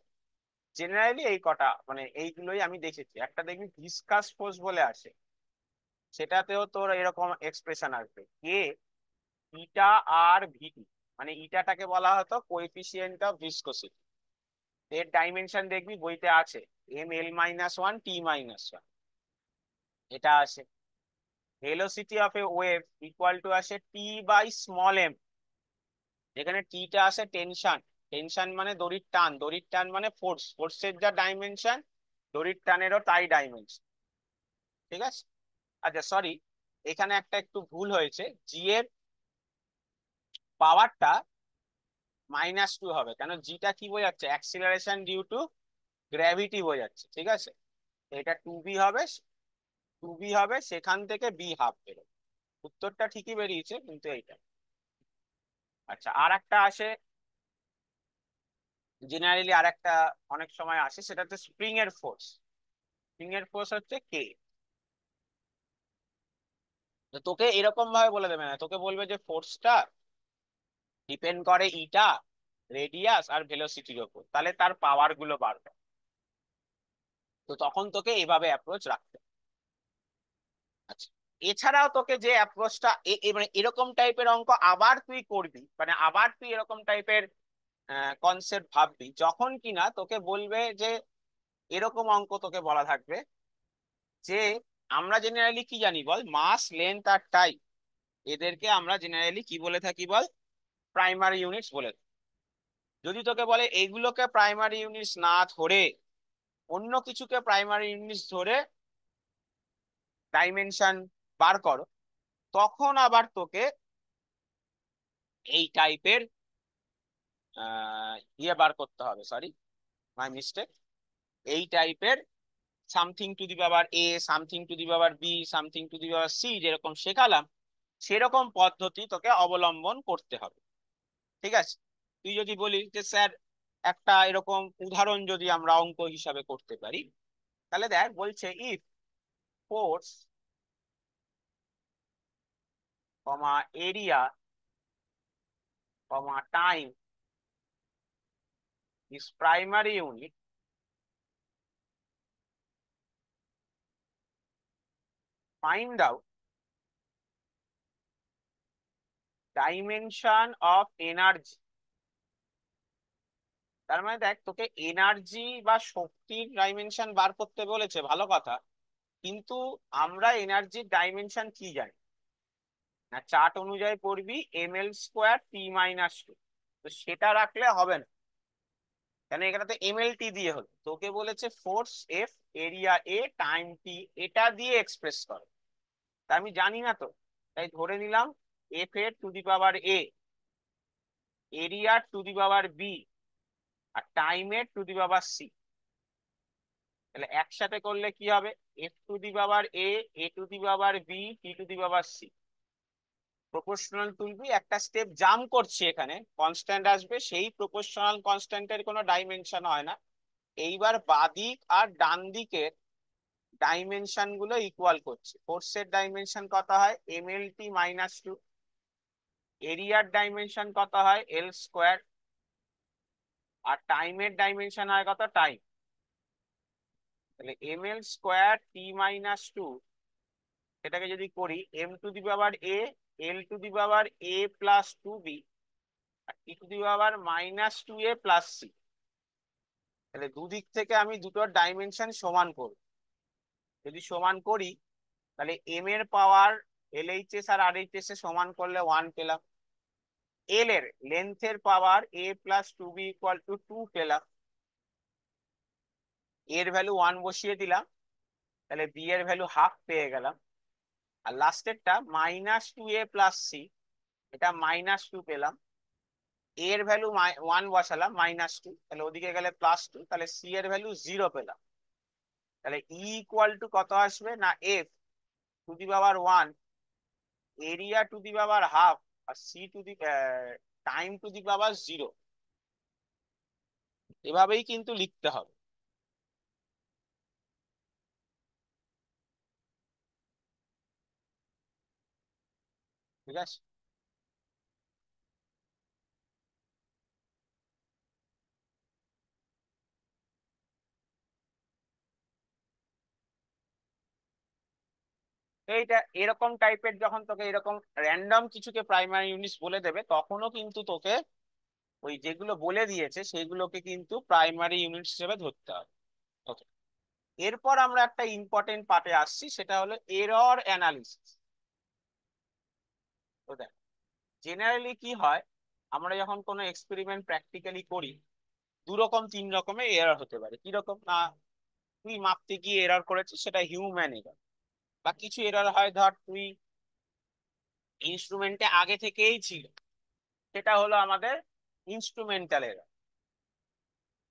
জেনারেলি এই কটা মানে এইগুলোই আমি দেখেছি। একটা দেখবি ভিসকাস ফোর্স বলে আসে, সেটাতেও তোর এরকম এক্সপ্রেশন আসবে কে ইটা আর ভিটি, মানে ইটাটাকে বলা হতো কোএফিসিয়েন্ট অফ ভিসকোসিটি। এর ডাইমেনশন দেখবি বইতে আছে, M L minus one T minus one, এটা আছে। Velocity of a wave equal to আসে টি বাই স্মল এম, যেখানে টিটা আসে টেনশন। টেনশন মানে দড়ির টান, দড়ির টান মানে ফোর্স, ফোর্সের যা ডাইমেনশন দড়ির টানেরও তাই ডাইমেনশন। ঠিক আছে? আচ্ছা সরি, এখানে একটা একটু ভুল হয়েছে, জি এর পাওয়ারটা মাইনাস টু হবে, কেন জিটা কি বোঝাচ্ছে? অ্যাক্সিলারেশন ডিউ টু গ্র্যাভিটি বোঝাচ্ছে। ঠিক আছে, এটা টু বি হবে, টু বি হবে, সেখান থেকে বি হাফ বেরোবে। উত্তরটা ঠিকই বেরিয়েছে, কিন্তু এইটা। আচ্ছা, আর একটা আসে জেনারেলি, আর একটা অনেক সময় আসে, সেটা হচ্ছে স্প্রিং এর ফোর্স। স্প্রিং এর ফোর্স হচ্ছে কে। তো তোকে এরকম ভাবে বলে দেবে না, তোকে বলবে যে ফোর্সটা ডিপেন্ড করে ইটা, রেডিয়াস আর ভেলোসিটির উপর, তাহলে তার পাওয়ার গুলো বাড়বে। তো তখন তোকে এভাবে অ্যাপ্রোচ রাখতে হবে। আচ্ছা, এছাড়াও তোকে যে অ্যাপ্রোচটা মানে এরকম টাইপের অঙ্ক আবার তুই করবি, মানে আবার তুই এরকম টাইপের কনসেপ্ট ভাববি, যখন কিনা তোকে বলবে যে এরকম অঙ্ক তোকে বলা থাকবে যে আমরা জেনারেলি কি জানি বল, মাস লেন্থ আর টাইম, এদেরকে আমরা জেনারেলি কি বলে থাকি বল? প্রাইমারি ইউনিটস বলে থাকি। যদি তোকে বলে এইগুলোকে প্রাইমারি ইউনিটস না ধরে অন্য কিছুকে প্রাইমারি ইউনিটস ধরে ডাইমেনশন বার করো, তখন আবার তোকে এই টাইপের ইয়ে বার করতে হবে। Sorry, my mistake. এই টাইপের something to the power A, something to the power B, something to the power C, যেরকম শেখালাম সেরকম পদ্ধতি তোকে অবলম্বন করতে হবে। ঠিক আছে? তুই যদি বলিস যে স্যার একটা এরকম উদাহরণ যদি আমরা অঙ্ক হিসাবে করতে পারি, তাহলে দেখ বলছে if force comma area comma time is primary unit, find out dimension of energy. তার মানে দেখ তোকে এনার্জি বা শক্তির ডাইমেনশন বার করতে বলেছে, ভালো কথা, কিন্তু আমরা এনার্জির ডাইমেনশন কি জানি না, চার্ট অনুযায়ী পড়বি M L square T minus two. তো সেটা রাখলে হবে না, কেন এখানে তো এম এল টি দিয়ে হলো। তোকে বলেছে ফোর্স এফ, এরিয়া এ, টাইম টি, এটা দিয়ে এক্সপ্রেস করো। তা আমি জানি না তো, তাই ধরে নিলাম এফ এর to the power A, area to the power B, আর টাইম এর টু দি পাওয়ার সি। তাহলে একসাথে করলে কি হবে, F to the power A to the power B, T to the power C. Proportional তুলবি, একটা স্টেপ জাম্প করছি, এখানে কনস্ট্যান্ট আসবে, সেই প্রপোর্শনাল কনস্ট্যান্টের কোনো ডাইমেনশন হয় না। এইবার বাদিক আর ডান দিকের ডাইমেনশন গুলো ইকুয়াল করছে। ফোর্সের ডাইমেনশন কত হয়, এম এল টি মাইনাস টু। এরিয়ার ডাইমেনশন কত হয়, এল স্কোয়ার। আর টাইমের ডাইমেনশন হয় কত, টাইম। তাহলে M L square T minus two, এটাকে যদি করি M to the power A, L to the power A plus two B, আর T to the power minus two A plus C. তাহলে দুদিক থেকে আমি দুটোর ডাইমেনশন সমান করব। যদি সমান করি তাহলে এম এর পাওয়ার এলএইচএস আর আরএইচএস এ সমান করলে 1 পেলাম। এল এর লেন্থের power A plus two B equal to 2 পেলাম। এর ভ্যালু 1 বসিয়ে দিলাম, তাহলে বি এর ভ্যালু হাফ পেয়ে গেলাম। আর লাস্টেরটা minus two A plus C, এটা মাইনাস টু পেলাম। এর ভ্যালু 1 বসালাম, মাইনাস টু, তাহলে ওদিকে গেলে প্লাস টু, তাহলে সি এর ভ্যালু 0 পেলাম। তাহলে ই ইকুয়াল টু কত আসবে না, F to the power 1 area to the power half আর C to the time to the power 0। এভাবেই কিন্তু লিখতে হবে। ঠিক আছে, এইটা এরকম টাইপের যখন তোকে এরকম র্যান্ডম কিছুকে প্রাইমারি ইউনিটস বলে দেবে, তখনও কিন্তু তোকে ওই যেগুলো বলে দিয়েছে সেইগুলোকে কিন্তু প্রাইমারি ইউনিটস হিসেবে ধরতে হবে। ওকে, এরপর আমরা একটা ইম্পর্টেন্ট পার্টে আসছি, সেটা হলো এরর অ্যানালিসিস। তো দেখ, জেনারেলি কি হয়, আমরা যখন কোনো এক্সপেরিমেন্ট প্র্যাকটিক্যালি করি, দু রকম তিন রকমের এরর হতে পারে। কি রকম না, তুই মাপতে গিয়ে এরর করেছিস, সেটা হিউম্যান এরর। বা কিছু এরর হয়, ধর তুই ইনস্ট্রুমেন্টে আগে থেকেই ছিল, সেটা হলো আমাদের ইনস্ট্রুমেন্টাল এরর।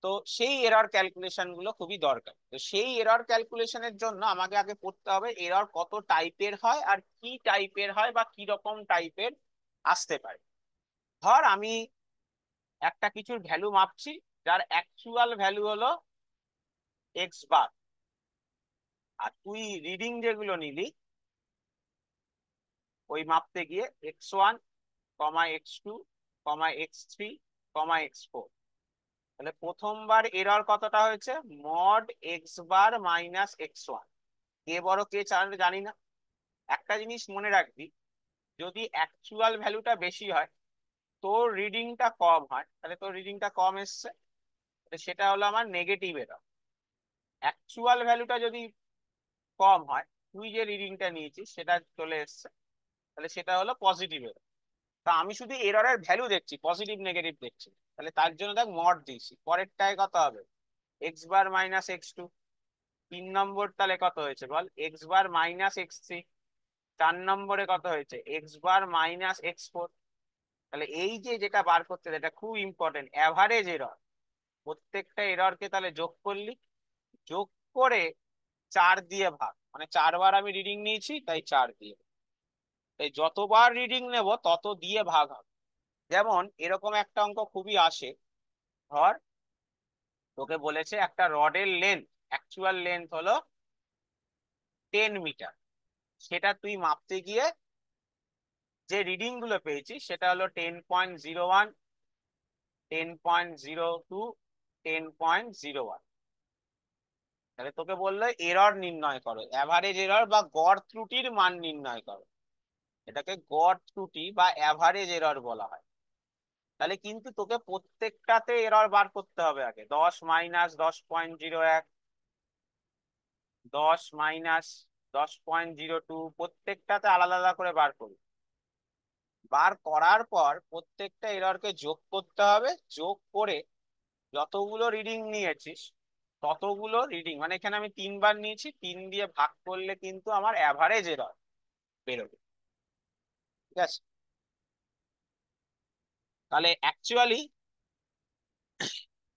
তো সেই এরর ক্যালকুলেশন গুলো খুবই দরকার। তো সেই এরর ক্যালকুলেশনের জন্য আমাকে আগে পড়তে হবে এরর কত টাইপের হয় আর কি টাইপের হয় বা কি রকম টাইপের আসতে পারে। ধর আমি একটা কিছুর ভ্যালু মাপছি, যার অ্যাকচুয়াল ভ্যালু হলো এক্স বার, আর তুই রিডিং যেগুলো নিলি ওই মাপতে গিয়ে x1, x2, x3, x4। তাহলে প্রথমবার এরর কতটা হয়েছে, mod x bar minus x1। কে বড় কে জানি না। একটা জিনিস মনে রাখবি, যদি অ্যাকচুয়াল ভ্যালুটা বেশি হয়, তোর রিডিংটা কম হয়, তাহলে তোর রিডিংটা কম এসছে, সেটা হলো আমার নেগেটিভ এরর। অ্যাকচুয়াল ভ্যালুটা যদি কম হয়, তুই যে রিডিংটা নিয়েছিস সেটা চলে এসছে, তাহলে সেটা হলো পজিটিভ এরর। তা আমি শুধু এররের ভ্যালু দেখছি, পজিটিভ নেগেটিভ দেখছি, তাহলে তার জন্য দেখ মড দিয়েছি। পরেরটায় কত হবে, এক্স বার মাইনাস x2। 3 নম্বর তাহলে কত হয়েছে বল, এক্স বার মাইনাস x3। 4 নম্বরে কত হয়েছে, এক্স বার মাইনাস x4। তাহলে এই যে যেটা বার করতে, এটা খুব ইম্পর্টেন্ট, অ্যাভারেজ এরর। প্রত্যেকটা এররকে তাহলে যোগ করলি, যোগ করে 4 দিয়ে ভাগ, মানে 4 বার আমি রিডিং নিয়েছি তাই 4 দিয়ে। তাই যতবার রিডিং নেব তত দিয়ে ভাগ হবে। যেমন এরকম একটা অঙ্ক খুবই আসে, ধর তোকে বলেছে একটা রডের লেন্থ, অ্যাকচুয়াল লেন্থ হলো 10 মিটার। সেটা তুই মাপতে গিয়ে যে রিডিং গুলো পেয়েছিস সেটা হলো 10.01, 10.02, 10.01। তাহলে তোকে বললো এরর নির্ণয় করো, অ্যাভারেজ এরর বা গড় ত্রুটির মান নির্ণয় করো। এটাকে গড় ত্রুটি বা অ্যাভারেজ এরর বলা হয়। তাহলে কিন্তু তোকে প্রত্যেকটাতে এরর বার করতে হবে আগে, 10 মাইনাস 10.01, 10 - 10.02, প্রত্যেকটাতে আলাদা আলাদা করে বার করবি। বার করার পর প্রত্যেকটা এররকে যোগ করতে হবে, যোগ করে যতগুলো রিডিং নিয়েছিস ততগুলো রিডিং, মানে এখানে আমি 3 বার নিয়েছি, 3 দিয়ে ভাগ করলে কিন্তু আমার অ্যাভারেজ এরর বেরোবে। ঠিক আছে, তাহলে অ্যাকচুয়ালি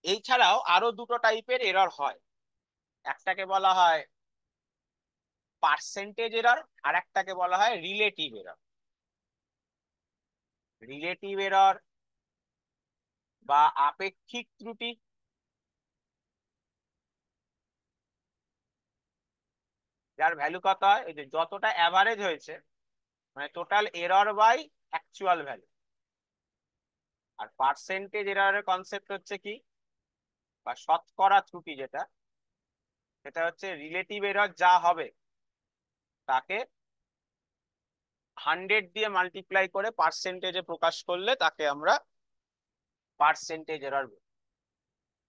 এই ছাড়াও আরো দুটো টাইপের এরর হয়। একটাকে বলা হয় পার্সেন্টেজ এরর, আর একটাকে বলা হয় রিলেটিভ এরর। রিলেটিভ এরর বা আপেক্ষিক ত্রুটি, যার ভ্যালু কত হয়, এই যে যতটা অ্যাভারেজ হয়েছে, মানে total error by actual value. আর পার্সেন্টেজ এররের কনসেপ্ট হচ্ছে কি, বা শতকরা ত্রুটি যেটা, সেটা হচ্ছে রিলেটিভ এরর যা হবে তাকে 100 দিয়ে মাল্টিপ্লাই করে পার্সেন্টেজে প্রকাশ করলে তাকে আমরা পার্সেন্টেজ এরর বলি।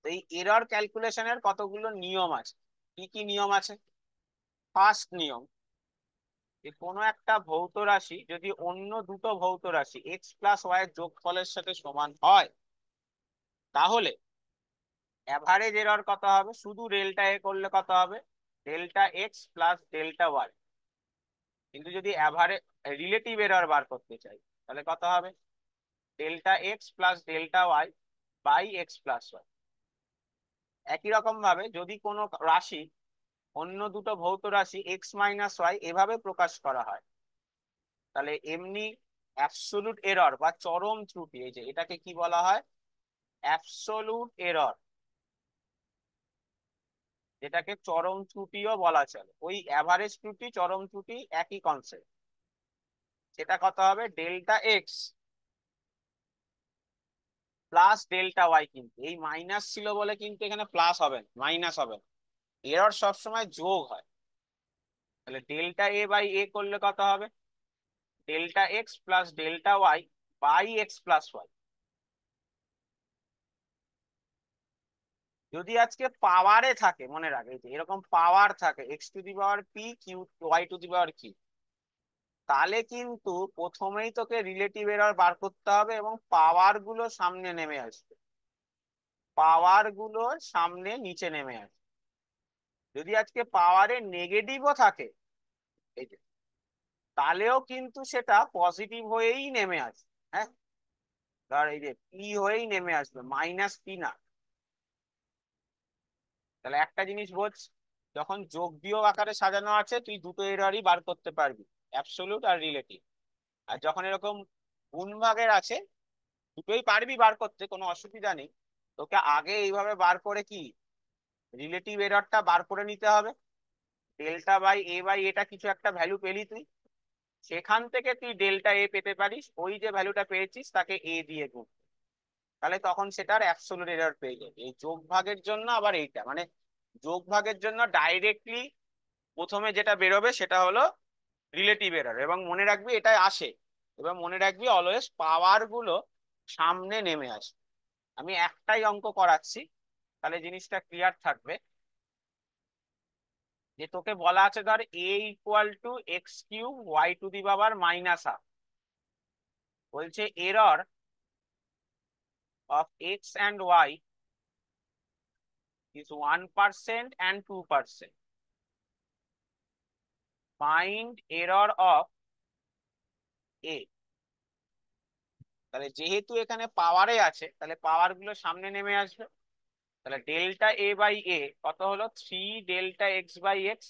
এই এরর ক্যালকুলেশনের কতগুলো নিয়ম আছে। কি কি নিয়ম আছে? ফার্স্ট নিয়ম, যে কোনো একটা ভৌত রাশি যদি অন্য দুটো ভৌত রাশি এক্স প্লাস ওয়াই এর যোগফলের সাথে সমান হয়, তাহলে অ্যাভারেজ এরর কত হবে, শুধু ডেল্টা এ করলে কত হবে, delta X plus delta Y. কিন্তু যদি অ্যাভারেজ রিলেটিভ এরর বার করতে চাই, তাহলে কত হবে, delta X plus delta Y by X plus Y. একই রকম ভাবে যদি কোনো রাশি অন্য দুটো ভৌত রাশি এক্স মাইনাস ওয়াই এভাবে প্রকাশ করা হয়, তাহলে এমনি অ্যাবসোলুট এরর বা চরম ত্রুটি, এই যে এটাকে কি বলা হয়, অ্যাবসোলুট এরর, যেটাকে চরম ত্রুটিও বলা চলে। ওই অ্যাভারেজ ত্রুটি চরম ত্রুটি একই কনসেপ্ট। সেটা কত হবে, delta X plus delta Y. কিন্তু এই মাইনাস ছিল বলে কিন্তু এখানে প্লাস হবে না, মাইনাস হবে না, এরর সবসময় যোগ হয়। তাহলে ডেল্টা এ বাই এ করলে কত হবে, delta X plus delta Y by X plus Y. যদি আজকে পাওয়ারে থাকে, মনে রাখে যে এরকম পাওয়ার থাকে X to the power P Q Y to the power Q, তাহলে কিন্তু প্রথমেই তোকে রিলেটিভ এরর বার করতে হবে এবং পাওয়ার গুলো সামনে নেমে আসবে, পাওয়ার গুলো সামনে নিচে নেমে আসবে। যদি আজকে পাওয়ারে নেগেটিভও থাকে, এই যে, তাহলেও কিন্তু সেটা পজিটিভ হয়েই নেমে আসবে। হ্যাঁ, ধর এই যে পি হয়েই নেমে আসবে, মাইনাস পি না। তাহলে একটা জিনিস বোঝ, যখন যোগ বিয়োগ আকারে সাজানো আছে তুই দুটো এররই বার করতে পারবি, অ্যাবসোলুট আর রিলেটিভ। আর যখন এরকম গুণ ভাগের আছে, দুটোই পারবি বার করতে, কোনো অসুবিধা নেই। তোকে আগে এইভাবে বার করে কি রিলেটিভ এররটা বার করে নিতে হবে। ডেল্টা বাই এ বাই এটা কিছু একটা ভ্যালু পেলি তুই, সেখান থেকে তুই ডেল্টা এ পেতে পারিস, ওই যে ভ্যালুটা পেয়েছিস তাকে এ দিয়ে গুণ, তাহলে তখন সেটার অ্যাবসোলুট এরর পেয়ে যাবে। এই যোগ ভাগের জন্য আবার এইটা, মানে যোগ ভাগের জন্য ডাইরেক্টলি প্রথমে যেটা বেরোবে সেটা হলো রিলেটিভ এরর, এবং মনে রাখবি এটা আসে, এবং মনে রাখবি অলওয়েজ পাওয়ার গুলো সামনে নেমে আসে। আমি একটাই অঙ্ক করাচ্ছি, তাহলে জিনিসটা ক্লিয়ার থাকবে। যে তোকে বলা আছে ধর A equal to X cube Y to the power minus half, বলছে error of X and Y is 1% and 2%. Find error of a. তাহলে যেহেতু এখানে পাওয়ারে আছে, তাহলে পাওয়ার গুলো সামনে নেমে আসবে। তাহলে ডেল্টা এ বাই এ কত হলো, 3 ডেল্টা এক্স বাই এক্স।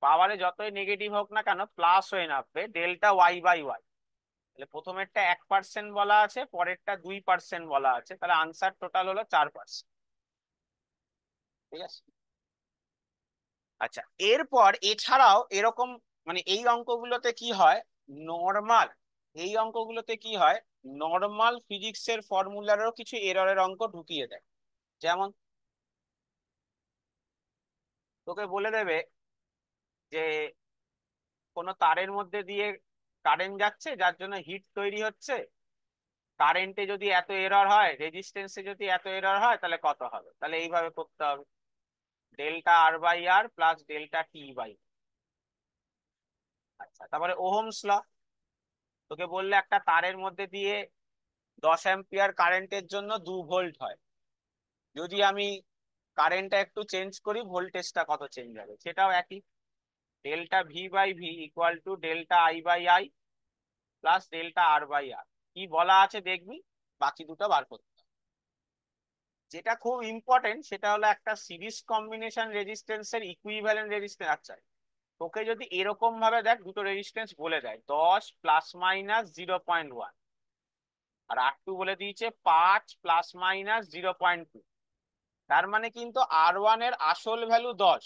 পাওয়ারে যতই নেগেটিভ হোক না কেন প্লাস হয়ে নামবে, ডেল্টা ওয়াই বাই ওয়াই। তাহলে প্রথমেরটা 1% বলা আছে, পরেরটা 2% বলা আছে, তাহলে আনসার টোটাল হলো 4%। ঠিক আছে। আচ্ছা, এরপর এছাড়াও এরকম, মানে এই অঙ্কগুলোতে কি হয়, নর্মাল, এই অঙ্কগুলোতে কি হয়, নর্মাল ফিজিক্সের ফর্মুলারও কিছু এররের অঙ্ক ঢুকিয়ে দেয়। যেমন তোকে বলে দেবে যে কোনো তারের মধ্যে দিয়ে কারেন্ট যাচ্ছে, যার জন্য হিট তৈরি হচ্ছে, কারেন্টে যদি এত এরর হয়, রেজিস্ট্যান্সে যদি এত এরর হয়, তাহলে কত হবে। তাহলে এইভাবে করতে হবে, delta R by R plus delta T by. আচ্ছা, তারপরে ওহমস ল, তোকে বললে একটা তারের মধ্যে দিয়ে 10 অ্যাম্পিয়ার কারেন্টের জন্য 2 ভোল্ট হয়, যদি আমি কারেন্টটা একটু চেঞ্জ করি ভোল্টেজটা কত চেঞ্জ হবে, সেটাও একই, delta V by V equal to delta I by I plus delta R by R. কি বলা আছে দেখবি, বাকি দুটো বার করতে হবে। যেটা খুব ইম্পর্টেন্ট সেটা হলো একটা সিরিজ কম্বিনেশন রেজিস্ট্যান্সের ইকুইভ্যালেন্ট রেজিস্ট্যান্স। আচ্ছা, তোকে যদি এরকম ভাবে দেখ দুটো রেজিস্ট্যান্স বলে দেয় 10 প্লাস মাইনাস 0.1, আর R2 বলে দিয়েছে 5 প্লাস মাইনাস 0.2, তার মানে কিন্তু R1 এর আসল ভ্যালু 10,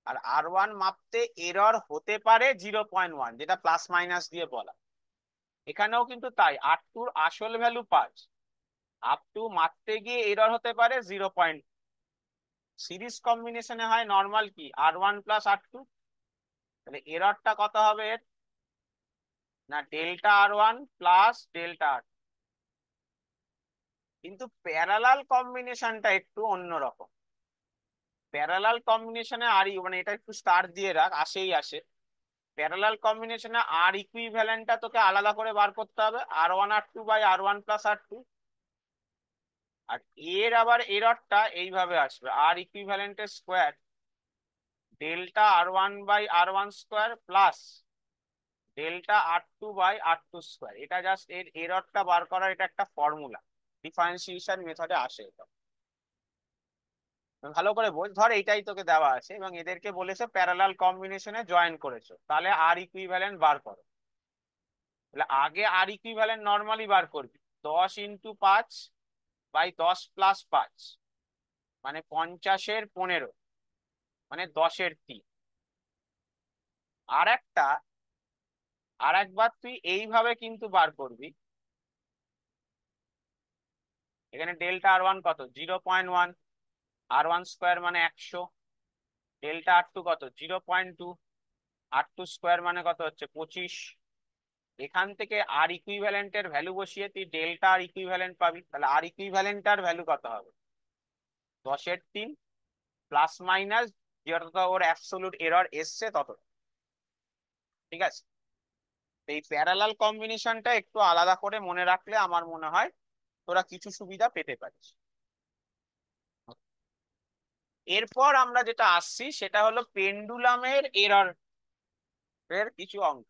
আর R1 মাপতে এরর হতে পারে 0.1, যেটা প্লাস মাইনাস দিয়ে বলা। এখানেও কিন্তু তাই, R2 আসল ভ্যালু 5, আপ টু মাপতে গিয়ে এরর হতে পারে 0. সিরিজ কম্বিনেশনে হয় নর্মাল কি R1 প্লাস R2, তাহলে এররটা কত হবে এর, না delta R1 plus delta R2। কিন্তু প্যারালাল কম্বিনেশনটা একটু অন্যরকম। প্যারালাল কম্বিনেশনে আর মানে এটা একটু স্টার দিয়ে রাখ, আসেই আসে। প্যারালাল কম্বিনেশনে আর ইকুইভ্যালেন্টটা তোকে আলাদা করে বার করতে হবে, R1 R2 by R1 plus R2। আর এর আবার এররটা এইভাবে আসবে, আর ইকুইভ্যালেন্টের square delta R1 by R1 square plus delta R2 by R2 square. এটা জাস্ট এর এররটা বার করার এটা একটা ফর্মুলা, ডিফারেন্সিয়েশন মেথডে আসে এটা। ভালো করে বোঝ, ধর এইটাই তোকে দেওয়া আছে এবং এদেরকে বলেছে প্যারালাল কম্বিনেশনে জয়েন করেছো, তাহলে আর ইকুইভ্যালেন্ট বার করো। তাহলে আগে আর ইকুইভ্যালেন্ট নর্মালি বার করবি, 10 × 5 বাই 10 প্লাস 5, মানে 50-এর 15, মানে 10-এর 3। আর একটা, আর একবার তুই এইভাবে কিন্তু বার করবি, এখানে ডেল্টা R1 কত 0.1, R1 স্কোয়ার মানে 100, ডেল্টা R2 কত 0.2, R2 স্কোয়ার মানে কত হচ্ছে 25। এখান থেকে আর ইকুইভ্যালেন্টের ভ্যালু বসিয়ে তুই ডেল্টা আর ইকুইভ্যালেন্ট পাবি। তাহলে আর ইকুইভ্যালেন্টটার ভ্যালু কত হবে 10-এর 3 প্লাস মাইনাস যতটা ওর অ্যাবসলিউট এরর এসছে তত। ঠিক আছে, এই প্যারালাল কম্বিনেশনটা একটু আলাদা করে মনে রাখলে আমার মনে হয় তোরা কিছু সুবিধা পেতে পারিস। এরপর আমরা যেটা আসছি সেটা হলো পেন্ডুলামের এরর এর কিছু অঙ্ক।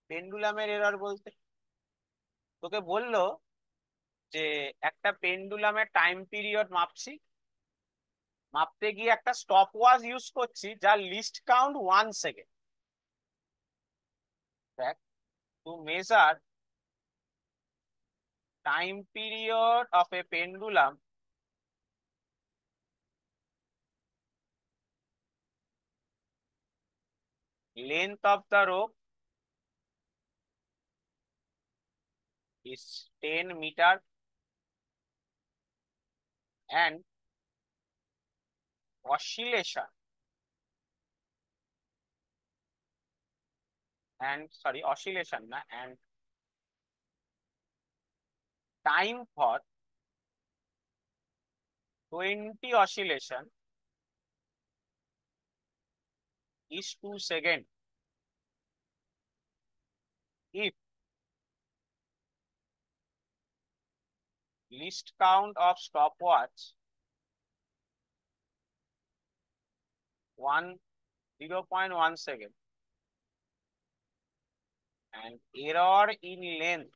পেন্ডুলামের এরর বলতে তোকে বললো যে একটা পেন্ডুলামের টাইম পিরিয়ড মাপছি, মাপতে গিয়ে একটা স্টপ ওয়াচ ইউজ করছি যার লিস্ট কাউন্ট 1 সেকেন্ড। দেখ, to measure time period of a pendulum length of the rope is 10 meter and oscillation and sorry oscillation na and time for 20 oscillation is 2 seconds if least count of stopwatch 0.1 second and error in length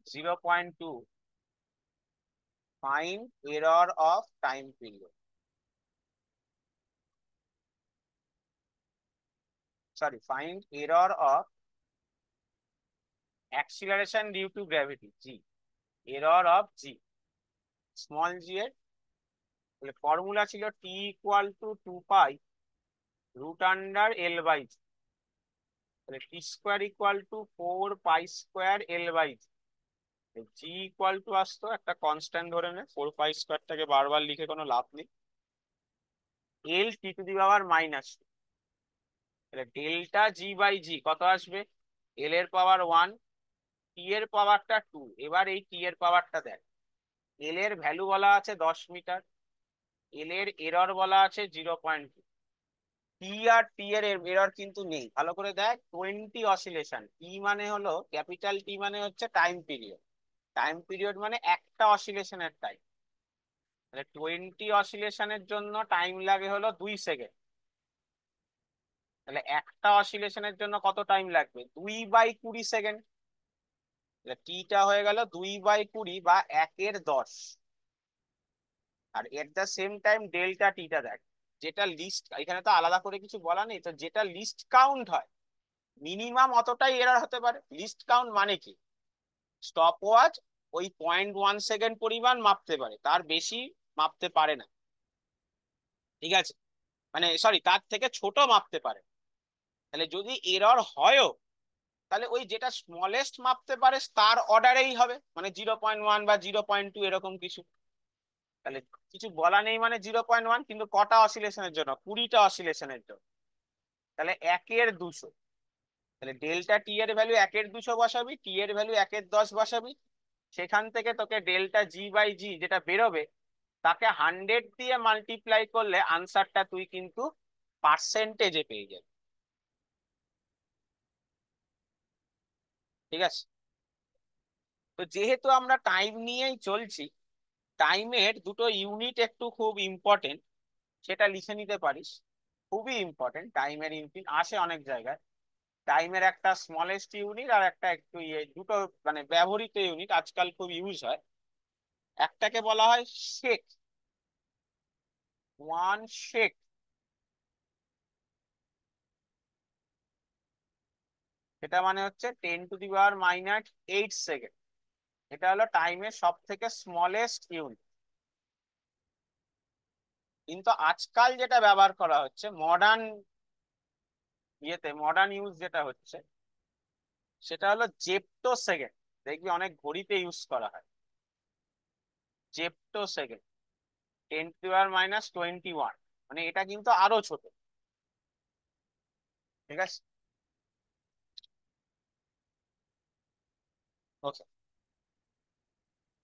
0.2, find error of time period, sorry, find error of acceleration due to gravity g, error of g, small g এর formula ছিল t equal to 2 pi root under L by g, তাহলে T square equal to 4 pi square L by g, g equal to আসতো একটা constant ধরে নে, 4 পাই স্কোয়ারটাকে বারবার লিখে কোনো লাভ নেই, এল টি টু দি পাওয়ার মাইনাস। তাহলে ডেল্টা জি বাই জি কত আসবে, এল এর পাওয়ার 1, টি এর পাওয়ারটা 2। এবার এই টি এর পাওয়ারটা দেখ, এল এর ভ্যালু বলা আছে 10 মিটার, এল এর এরর বলা আছে 0.2, টি আর টি এর এরর কিন্তু নেই। ভালো করে দেখ, 20 অসিলেশন, টি মানে হলো ক্যাপিটাল টি মানে হচ্ছে টাইম পিরিয়ড, টাইম পিরিয়ড মানে একটা অসিলেশনের টাইম। তাহলে 20 অসিলেশনের জন্য টাইম লাগে হলো 2 সেকেন্ড। তাহলে একটা অসিলেশনের জন্য কত টাইম লাগবে 2/20 সেকেন্ড। টিটা হয়ে গেল 2/20 বা 1/10। আর এট দা সেম টাইম ডেল্টা টিটা দেখ, যেটা লিস্ট, এখানে তো আলাদা করে কিছু বলা নেই, তো যেটা লিস্ট কাউন্ট হয় মিনিমাম অতটাই এরর হতে পারে। লিস্ট কাউন্ট মানে কি, স্টপ ওয়াচ ওই 0.1 সেকেন্ড পরিমাণ মাপতে পারে, তার বেশি মাপতে পারে না। ঠিক আছে, মানে সরি, তার থেকে ছোট মাপতে পারে। তাহলে যদি এরর হয়ও, তাহলে ওই যেটা স্মলেস্ট মাপতে পারে তার অর্ডারেই হবে, মানে 0.1 বা 0.2 এরকম কিছু। তাহলে কিছু বলা নেই মানে 0.1, কিন্তু কটা অসিলেশনের জন্য, 20টা অসিলেশনের জন্য। তাহলে 1/200। তাহলে ডেল্টা টি এর ভ্যালু 1/200 বসাবি, টি এর ভ্যালু 1/10 বসাবি। সেখান থেকে তোকে ডেল্টা জি/জি যেটা বেরোবে, তাকে 100 দিয়ে মাল্টিপ্লাই করলে আনসারটা তুই কিন্তু পার্সেন্টেজে পেয়ে যাবি। ঠিক আছে, তো যেহেতু আমরা টাইম নিয়েই চলছি, টাইমের দুটো ইউনিট একটু খুব ইম্পর্টেন্ট, সেটা লিখে নিতে পারিস। খুবই ইম্পর্টেন্ট, টাইমের ইউনিট আসে অনেক জায়গায়। টাইমের একটা স্মলেস্ট ইউনিট আর একটা একটু ইয়ে, দুটো মানে ব্যবহৃত ইউনিট আজকাল খুব ইউজ হয়। একটাকে বলা হয় শেক, 1 শেক। এটা মানে হচ্ছে 10⁻⁸ এটা হলো টাইমের সব থেকে স্মলেস্ট ইউনিট। কিন্তু আজকাল যেটা ব্যবহার করা হচ্ছে মডার্ন ইয়েতে, মডার্ন ইউজ যেটা হচ্ছে, সেটা হলো জেপ্টো সেকেন্ড। দেখবি অনেক ঘড়িতে ইউজ করা হয় জেপ্টো সেকেন্ড, 10⁻⁻21। মানে এটা কিন্তু আরো ছোট। ঠিক আছে, ওকে।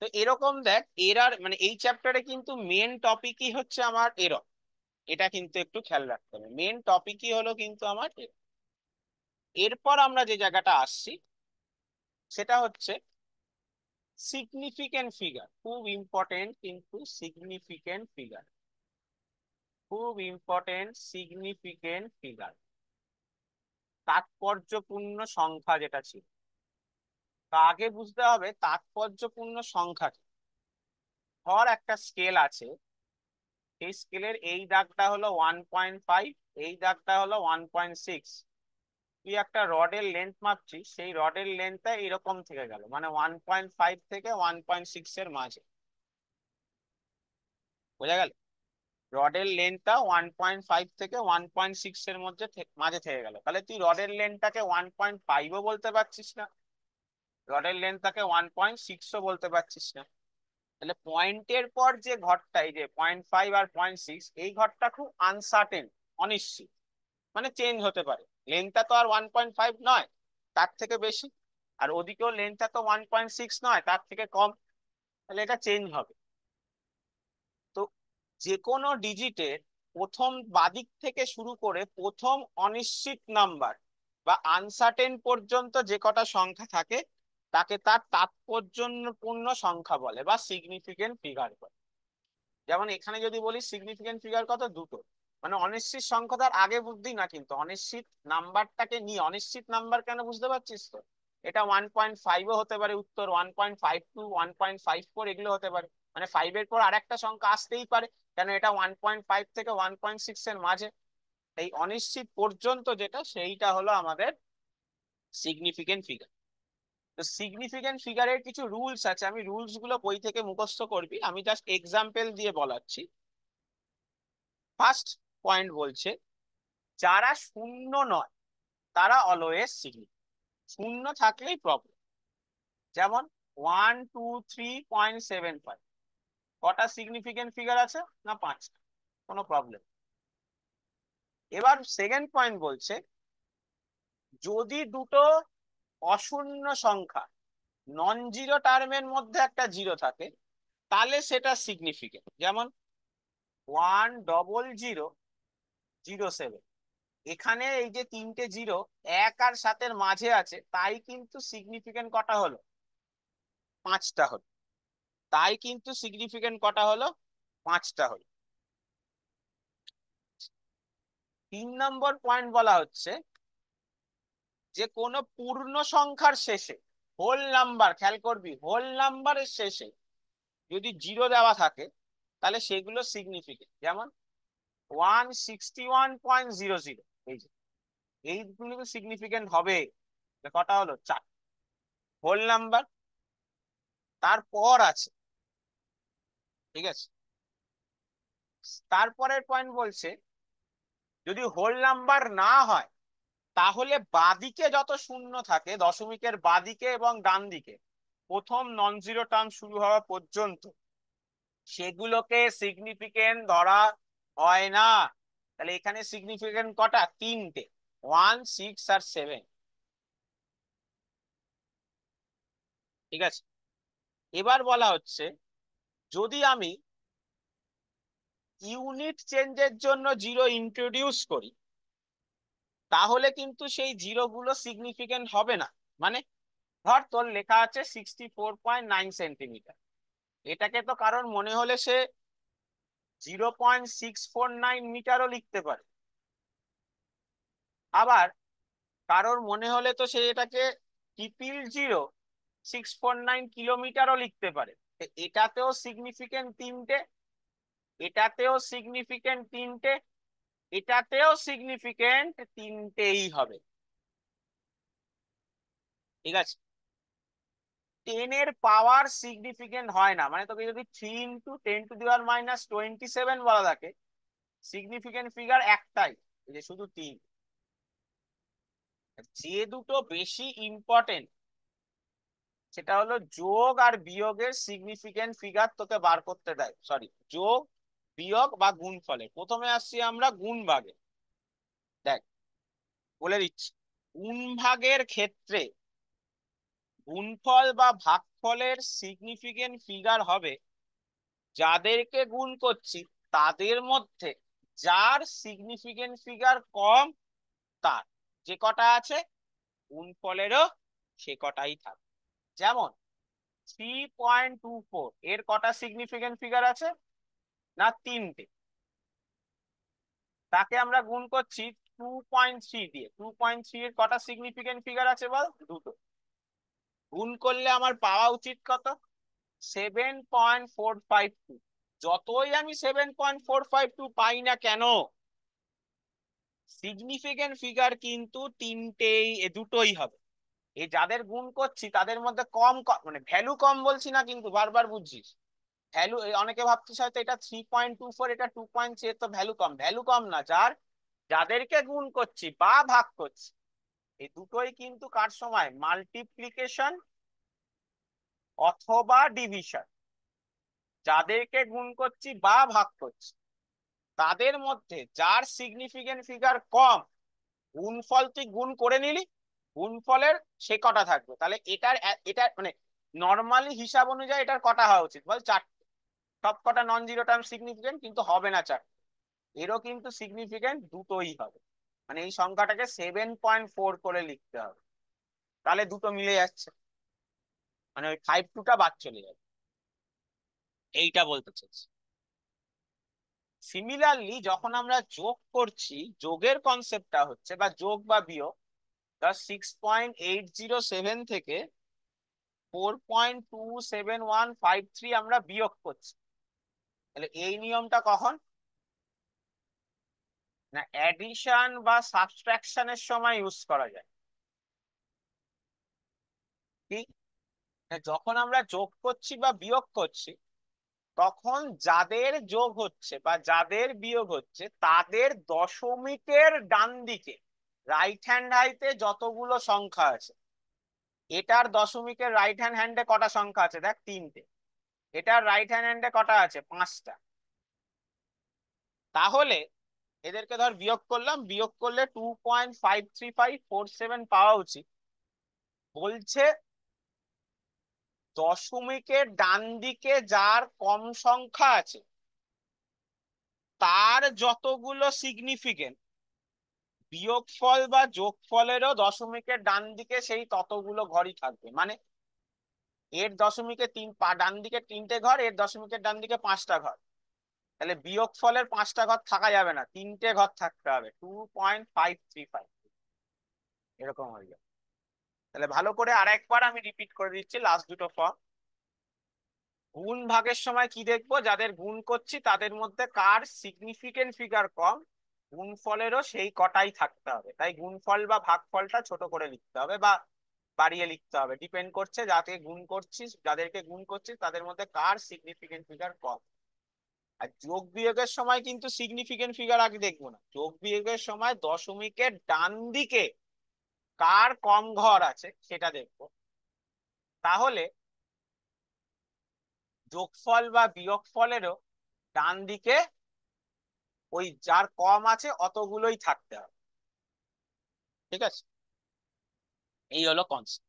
তো এরকম দেখ, এরার মানে এই চ্যাপ্টারে কিন্তু মেন টপিকই হচ্ছে আমার এরর। এটা কিন্তু একটু খেয়াল রাখতে হবে, মেন টপিকই হলো কিন্তু আমার error। এরপর আমরা যে জায়গাটা আসছি সেটা হচ্ছে সিগনিফিকেন্ট ফিগার। খুব ইম্পর্টেন্ট কিন্তু সিগনিফিকেন্ট ফিগার, খুব ইম্পর্টেন্ট সিগনিফিকেন্ট ফিগার, তাৎপর্যপূর্ণ সংখ্যা যেটা ছিল। তা আগে বুঝতে হবে তাৎপর্যপূর্ণ সংখ্যা কি। ধর একটা স্কেল আছে, সেই স্কেলের এই দাগটা হলো 1.5, এই দাগটা হলো 1.6। তুই একটা রডের লেন্থ মাপছিস, সেই রডের লেন্থটা এরকম থেকে গেল, মানে 1.5 থেকে 1.6 এর মাঝে। বোঝা গেল, রডের লেন্থটা 1.5 থেকে 1.6 এর মধ্যে মাঝে থেকে গেল। তাহলে তুই রডের লেন্থটাকে 1.5ও বলতে পারছিস না, রডের লেন্থটাকে 1.6ও বলতে পারছিস না। তাহলে পয়েন্টের পর যে ঘরটা, এই যে 0.5 আর 0.6, এই ঘরটা খুব আনসার্টেন, অনিশ্চিত, মানে চেঞ্জ হতে পারে। লেন্থটা তো আর 1.5 নয়, তার থেকে বেশি। আর ওদিকেও লেন্থটা তো 1.6 নয়, তার থেকে কম। তাহলে এটা চেঞ্জ হবে। তো যে কোনো ডিজিটের প্রথম বাদিক থেকে শুরু করে প্রথম অনিশ্চিত নাম্বার বা আনসার্টেন পর্যন্ত যে কটা সংখ্যা থাকে, তাকে তার তাৎপর্যপূর্ণ সংখ্যা বলে বা সিগনিফিকেন্ট ফিগার বলে। যেমন এখানে যদি বলি সিগনিফিকেন্ট ফিগার কত, দুটো। মানে অনিশ্চিত সংখ্যাটার আগে বুদ্ধি না, কিন্তু অনিশ্চিত নাম্বারটাকে নিয়ে, অনিশ্চিত নাম্বার কেন বুঝতে পারছিস তো, এটা 1.5ও হতে পারে উত্তর, 1.52, 1.54 এগুলো হতে পারে। মানে 5-এর পর আরেকটা সংখ্যা আসতেই পারে, কেন এটা 1.5 থেকে 1.6 এর মাঝে। এই অনিশ্চিত পর্যন্ত যেটা, সেইটা হলো আমাদের সিগনিফিকেন্ট ফিগার। তো সিগনিফিকেন্ট ফিগারের কিছু রুলস আছে, আমি রুলস গুলো বই থেকে মুখস্থ করবি, আমি জাস্ট এক্সাম্পল দিয়ে বলাচ্ছি। ফার্স্ট পয়েন্ট বলছে, যারা শূন্য নয় তারা অলওয়েজ সিগনিফিকেন্ট। শূন্য থাকলেই প্রবলেম। যেমন 123.75, কটা সিগনিফিকেন্ট ফিগার আছে না, 5টা, কোনো প্রবলেম। এবার সেকেন্ড পয়েন্ট বলছে, যদি দুটো অশূন্য সংখ্যা নন জিরো টার্মের মধ্যে একটা জিরো থাকে, তাহলে সেটা সিগনিফিকেন্ট। যেমন 10007, এখানে এই যে তিনটে জিরো 1 আর 7-এর মাঝে আছে, তাই কিন্তু সিগনিফিকেন্ট কটা হলো, 5টা হলো। তাই কিন্তু সিগনিফিকেন্ট কটা হলো, 5টা হলো। 3 নম্বর পয়েন্ট বলা হচ্ছে যে কোনো পূর্ণ সংখ্যার শেষে হোল নাম্বার, খেয়াল করবি, হোল নাম্বারের শেষে যদি জিরো দেওয়া থাকে তাহলে সেগুলো সিগনিফিকেন্ট। যেমন 161.00, এই যে এইগুলো সিগনিফিকেন্ট হবে। কটা হলো? 4। Whole number. তারপর আছে, ঠিক আছে, তারপরের পয়েন্ট বলছে যদি হোল নাম্বার না হয় তাহলে বাদিকে যত শূন্য থাকে, দশমিকের বাদিকে এবং ডান দিকে প্রথম নন জিরো টার্ম শুরু হওয়া পর্যন্ত, সেগুলোকে সিগনিফিকেন্ট ধরা হয় না। তাহলে এখানে সিগনিফিকেন্ট কটা? 3টে, 1, 6 আর 7। ঠিক আছে, এবার বলা হচ্ছে যদি আমি ইউনিট চেঞ্জের জন্য জিরো ইন্ট্রোডিউস করি তাহলে কিন্তু সেই জিরো গুলো সিগনিফিকেন্ট হবে না। মানে ধর তোর লেখা আছে 64.9 সেন্টিমিটার, এটাকে তো কারণ মনে হলে সে 0.649 মিটারও লিখতে পারে, আবার কারোর মনে হলে তো সে এটাকে 649 কিলোমিটারও লিখতে পারে। এটাতেও সিগনিফিকেন্ট 3টে, এটাতেও সিগনিফিকেন্ট 3টে, এটাতেও সিগনিফিকেন্ট 3টেই হবে। ঠিক আছে, 10 এর পাওয়ার সিগনিফিকেন্ট হয় না, মানে তোকে যদি 3 × 10⁻27 বলা থাকে, সিগনিফিকেন্ট ফিগার একটাই, এই যে শুধু 3। যে দুটো বেশি ইম্পর্টেন্ট সেটা হলো যোগ আর বিয়োগের সিগনিফিকেন্ট ফিগার তোকে বার করতে দেয়, সরি, যোগ, বিয়োগ বা গুণফলে। প্রথমে আসছি আমরা গুণ ভাগে। দেখ, বলে দিচ্ছি, গুণ ভাগের ক্ষেত্রে গুণফল বা ভাগফলের সিগনিফিকেন্ট ফিগার হবে যাদেরকে গুণ করছি তাদের মধ্যে যার সিগনিফিকেন্ট ফিগার কম, তার। যে কটা আছে গুণফলেরও সে কটাই থাকবে। যেমন 3.24, এর কটা সিগনিফিকেন্ট ফিগার আছে? না, 3টে। তাকে আমরা গুণ করছি 2.3 দিয়ে। 2.3 এর কটা সিগনিফিকেন্ট ফিগার আছে বল? দুটো। গুণ করলে আমার পাওয়া উচিত কত? 7.452। যতই আমি 7.452 পাই না কেন, সিগনিফিকেন্ট ফিগার কিন্তু 3টেই, দুটোই হবে। এই যাদের গুণ করছি তাদের মধ্যে কম মানে ভ্যালু কম বলছি না কিন্তু, বারবার বুঝছিস ভ্যালু। অনেকে ভাবছিস হয়তো এটা 3.24, এটা 2.3, তো ভ্যালু কম। ভ্যালু কম না, যাদেরকে গুণ করছি বা ভাগ করছি এই দুটোই কিন্তু কার সময়? মাল্টিপ্লিকেশন অথবা ডিভিশন। যাদেরকে গুণ করছি বা ভাগ করছি তাদের মধ্যে যার সিগনিফিকেন্ট ফিগার কম, গুণফল তুই গুণ করে নিলি, গুণফলের সে কটা থাকবে। তাহলে এটা মানে নর্মালি হিসাব অনুযায়ী এটার কটা হওয়া উচিত বল? 4টে। সব কটা নন জিরো টার্ম সিগনিফিকেন্ট, কিন্তু হবে না 4টে, এরও কিন্তু সিগনিফিকেন্ট দুটোই হবে। মানে এই সংখ্যাটাকে 7.4 করে লিখতে হবে, তাহলে দুটো মিলে যাচ্ছে, মানে ওই 5 2টা বাদ চলে যাবে, এইটা বলতে চাইছি। সিমিলারলি যখন আমরা যোগ করছি, যোগের কনসেপ্টটা হচ্ছে, বা যোগ বা বিয়োগ, 6.807 থেকে 4.27153 আমরা বিয়োগ করছি। তাহলে এই নিয়মটা কখন? না, অ্যাডিশন বা সাবট্রাকশনের সময় ইউজ করা যায়। কি? যখন আমরা যোগ করছি বা বিয়োগ করছি তখন যাদের যোগ হচ্ছে বা যাদের বিয়োগ হচ্ছে তাদের দশমিকের ডান দিকে, রাইট হ্যান্ড হাইতে যতগুলো সংখ্যা আছে, এটার দশমিকের রাইট হ্যান্ড হ্যান্ডে কটা সংখ্যা আছে? দেখ, 3টে। এটার রাইট হ্যান্ড হ্যান্ডে কটা আছে? 5টা। তাহলে এদেরকে ধর বিয়োগ করলাম, বিয়োগ করলে 2.53547 পাওয়া উচিত। বলছে দশমিকের ডান দিকে যার কম সংখ্যা আছে তার যতগুলো সিগনিফিকেন্ট, বিয়োগফল বা যোগফলেরও দশমিকের ডান দিকে সেই ততগুলো ঘরই থাকবে। মানে এর দশমিকে ডান দিকে 3টে ঘর, এর দশমিকের ডান দিকে 5টা ঘর, তাহলে বিয়োগফলের 5টা ঘর থাকা যাবে না, 3টে ঘর থাকতে হবে, 2.535 এরকম হয়ে যাবে। তাহলে ভালো করে আরেকবার আমি রিপিট করে দিচ্ছি লাস্ট দুটো ফর্ম। গুণ ভাগের সময় কি দেখবো, যাদের গুণ করছি তাদের মধ্যে কার সিগনিফিকেন্ট ফিগার কম, গুণফলেরও সেই কটাই থাকতে হবে। তাই গুণফল বা ভাগফলটা ছোট করে লিখতে হবে বা বাড়িয়ে লিখতে হবে, ডিপেন্ড করছে যাতে গুণ করছিস, যাদেরকে গুণ করছিস তাদের মধ্যে কার সিগনিফিকেন্ট ফিগার কম। আর যোগ বিয়োগের সময় কিন্তু সিগনিফিকেন্ট ফিগার আগে দেখবো না, যোগ বিয়োগের সময় দশমিকের ডান দিকে কার কম ঘর আছে সেটা দেখবো। তাহলে যোগফল বা বিয়োগফলেরও ডান দিকে ওই যার কম আছে অতগুলোই থাকতে হবে। ঠিক আছে, এই হলো কনসেপ্ট।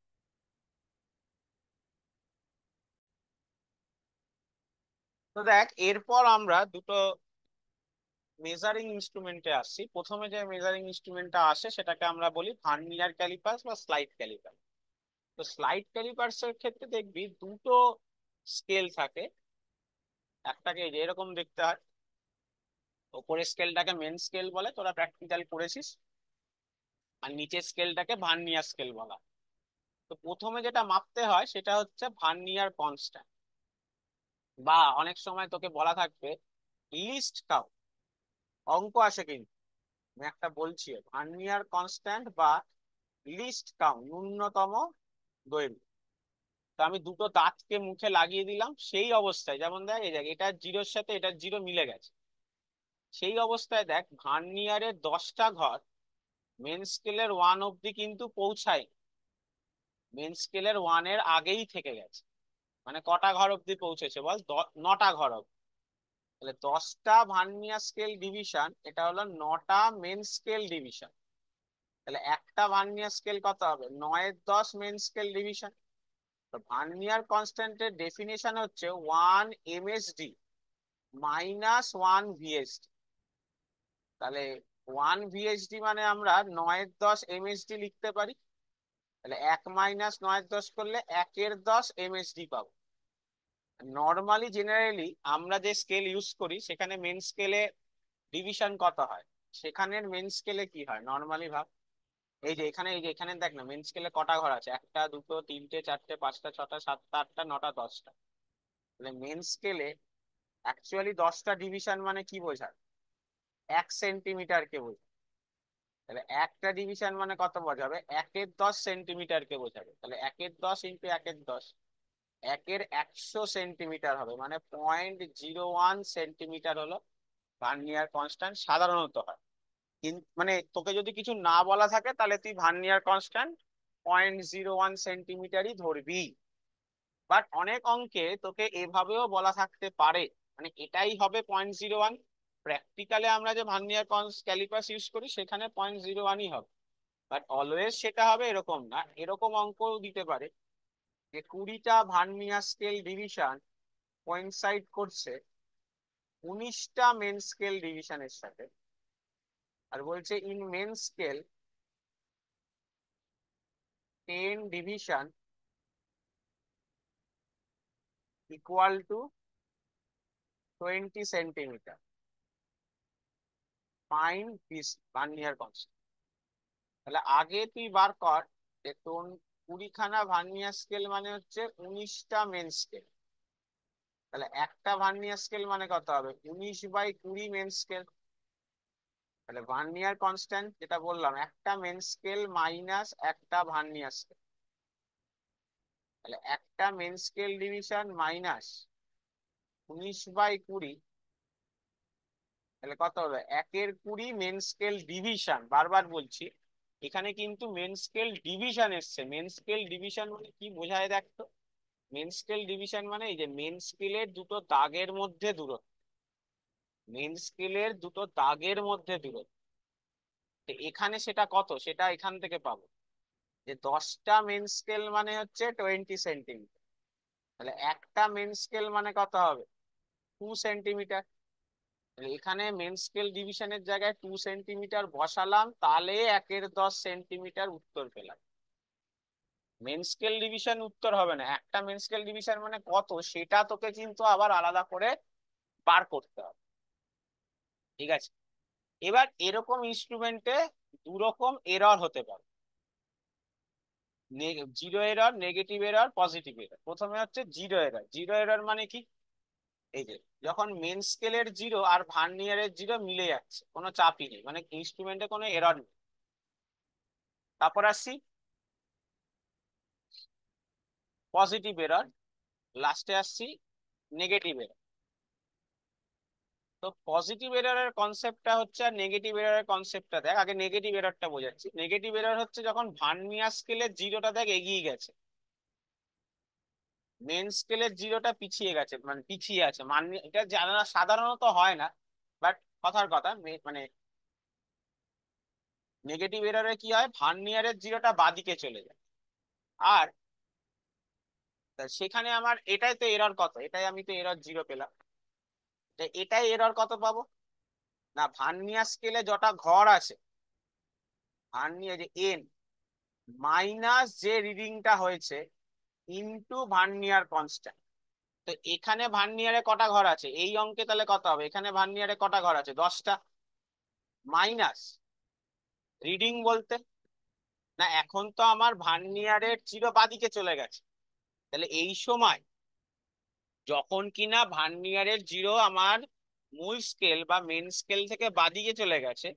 তো দেখ, এরপর আমরা দুটো মেজারিং ইনস্ট্রুমেন্টে আসছি। প্রথমে যে মেজারিং ইনস্ট্রুমেন্টটা আসে সেটাকে আমরা বলি ভার্নিয়ার ক্যালিপার্স বা স্লাইড ক্যালিপার। তো স্লাইড ক্যালিপার্স এর ক্ষেত্রে দেখবি দুটো স্কেল থাকে। একটাকে এই যে এরকম দেখতে হয়, ওপরের স্কেলটাকে মেন স্কেল বলে, তোরা প্র্যাকটিক্যাল করেছিস, আর নিচের স্কেলটাকে ভার্নিয়ার স্কেল বলা। তো প্রথমে যেটা মাপতে হয় সেটা হচ্ছে ভার্নিয়ার কনস্ট্যান্ট, বা অনেক সময় তোকে বলা থাকবে লিস্ট কাউন্ট। অঙ্ক আসে কিন্তু, আমি একটা বলছি, ভার্নিয়ার কনস্ট্যান্ট বা লিস্ট কাউন্ট, ন্যূনতম দৈর্ঘ্য। তো আমি দুটো দাঁতকে মুখে লাগিয়ে দিলাম, সেই অবস্থায় যেমন দেখ এই দেখ এটার জিরোর সাথে এটার জিরো মিলে গেছে, সেই অবস্থায় দেখ ভার্নিয়ারের 10টা ঘর মেন স্কেলের 1 অব্দি কিন্তু পৌঁছায়, মেন স্কেলের 1 এর আগেই থেকে গেছে। মানে কটা ঘর অব্দি পৌঁছেছে বল, 9টা ঘর অব্দি। তাহলে 10টা ভার্নিয়ার স্কেল ডিভিশন, এটা হলো 9টা মেন স্কেল ডিভিশন। তাহলে একটা ভার্নিয়ার স্কেল কত হবে, 9 এর 10 মেন স্কেল ডিভিশন। তো ভার্নিয়ার কনস্ট্যান্টের ডেফিনেশন হচ্ছে 1 MSD -1 VSD। তাহলে 1 VSD মানে আমরা 9 এর 10 MSD লিখতে পারি। তাহলে 1 - 9 এর 10 করলে 1 এর 10 MSD পাবো। নর্মালি জেনারেলি আমরা যে স্কেল ইউজ করি সেখানে মেন স্কেলে ডিভিশন কত হয়, সেখানের মেন স্কেলে কি হয় নর্মালি ভাব, এই যে এখানে, এই যে এখানে দেখ না মেন স্কেলে কটা ঘর আছে, একটা দুটো তিনটে চারটে পাঁচটা ছটা সাতটা আটটা নটা 10টা। তাহলে মেন স্কেলে অ্যাকচুয়ালি 10টা ডিভিশন মানে কি বোঝায়, 1 সেন্টিমিটার কে বোঝায়। তাহলে একটা ডিভিশন মানে কত বোঝাবে, 1 এর 10 সেন্টিমিটার কে বোঝাবে। তাহলে 1 এর 10 ইন্টু 1 এর 10, 1 এর 100 সেন্টিমিটার হবে, মানে 0.01 সেন্টিমিটার হলো ভার্নিয়ার কনস্ট্যান্ট সাধারণত হয়। কিন্তু মানে তোকে যদি কিছু না বলা থাকে তাহলে তুই ভার্নিয়ার কনস্ট্যান্ট 0.01 সেন্টিমিটারই ধরবি। বাট অনেক অঙ্কে তোকে এভাবেও বলা থাকতে পারে, মানে এটাই হবে 0.01। প্র্যাকটিক্যালে আমরা যে ভার্নিয়ার ক্যালিপার্স ইউজ করি সেখানে 0.01ই হবে, বাট অলওয়েজ সেটা হবে এরকম না। এরকম অঙ্কও দিতে পারে যে 20টা ভার্নিয়ার স্কেল ডিভিশন কোইনসাইড করছে 19টা মেন স্কেল ডিভিশনের সাথে, আর বলছে in main scale 10 division equal to 20 centimetre, find this vernier constant. তাহলে আগে তুই বার কর যে তোর 20খানা ভার্নিয়ার স্কেল মানে হচ্ছে 19টা মেন স্কেল। তাহলে একটা ভার্নিয়ার স্কেল মানে কত হবে, 19/20 মেন স্কেল। তাহলে ভার্নিয়ার কনস্ট্যান্ট যেটা বললাম, একটা মেন স্কেল মাইনাস একটা ভার্নিয়ার স্কেল। তাহলে একটা মেন স্কেল ডিভিশন মাইনাস 19/20, তাহলে কত হবে, 1/20 মেন স্কেল ডিভিশন। বারবার বলছি এখানে কিন্তু মেন স্কেল ডিভিশন এসছে। মেন স্কেল ডিভিশন মানে কি বোঝায় দেখতো, মেন স্কেল ডিভিশন মানে এই যে মেন স্কেলের দুটো দাগের মধ্যে দূরত্ব, মেন স্কেলের দুটো দাগের মধ্যে দূরত্ব। তো এখানে সেটা কত, সেটা এখান থেকে পাবো যে 10টা মেন স্কেল মানে হচ্ছে 20 সেন্টিমিটার। তাহলে একটা মেন স্কেল মানে কত হবে, 2 সেন্টিমিটার। এখানে মেন স্কেল ডিভিশনের জায়গায় 2 সেন্টিমিটার বসালাম, তাহলে 1/10 সেন্টিমিটার উত্তর পেলাম। মেন স্কেল ডিভিশন উত্তর হবে না, একটা মেন স্কেল ডিভিশন মানে কত সেটা তোকে কিন্তু আবার আলাদা করে বার করতে হবে। ঠিক আছে, এবার এরকম ইনস্ট্রুমেন্টে দু রকম এরর হতে পারে। Zero error, negative error, positive error. প্রথমে হচ্ছে জিরো এরর। জিরো এরর মানে কি? এই যে যখন মেন স্কেলের জিরো আর ভার্নিয়ারের জিরো মিলে যাচ্ছে, কোনো চাপই নেই, মানে ইনস্ট্রুমেন্টে কোনো এরর নেই। তারপর আসছি পজিটিভ এরর, লাস্টে আসছি নেগেটিভ এরর। তো পজিটিভ এররের কনসেপ্টটা হচ্ছে, আর নেগেটিভ এররের কনসেপ্টটা দেখ। আগে নেগেটিভ এররটা বোঝাচ্ছি। নেগেটিভ এরর হচ্ছে যখন ভার্নিয়ার স্কেলের জিরোটা দেখ এগিয়ে গেছে, মেন স্কেলের জিরোটা পিছিয়ে গেছে, মানে পিছিয়ে আছে। মানে এটা জানা সাধারণত হয় না, বাট কথার কথা মানে নেগেটিভ এররে কি হয়, ভার্নিয়ারের জিরোটা বাদিকে চলে যায়। আর সেখানে আমার এটাই তো এরর কত, এটাই আমি তো এরর জিরো পেলাম। এটাই এরর কত পাবো না, ভার্নিয়ার স্কেলে যটা ঘর আছে, ভার্নিয়ার যে এন মাইনাস যে রিডিংটা হয়েছে ইনটু ভার্নিয়ার কনস্ট্যান্ট। তো এখানে ভার্নিয়ারে কটা ঘর আছে এই অঙ্কে, তাহলে কত হবে, এখানে ভার্নিয়ারে কটা ঘর আছে, 10টা, মাইনাস রিডিং বলতে না, এখন তো আমার ভার্নিয়ারের জিরো বাদিকে চলে গেছে। তাহলে এই সময় যখন কিনা ভার্নিয়ারের জিরো আমার মূল স্কেল বা মেন স্কেল থেকে বাদিকে চলে গেছে,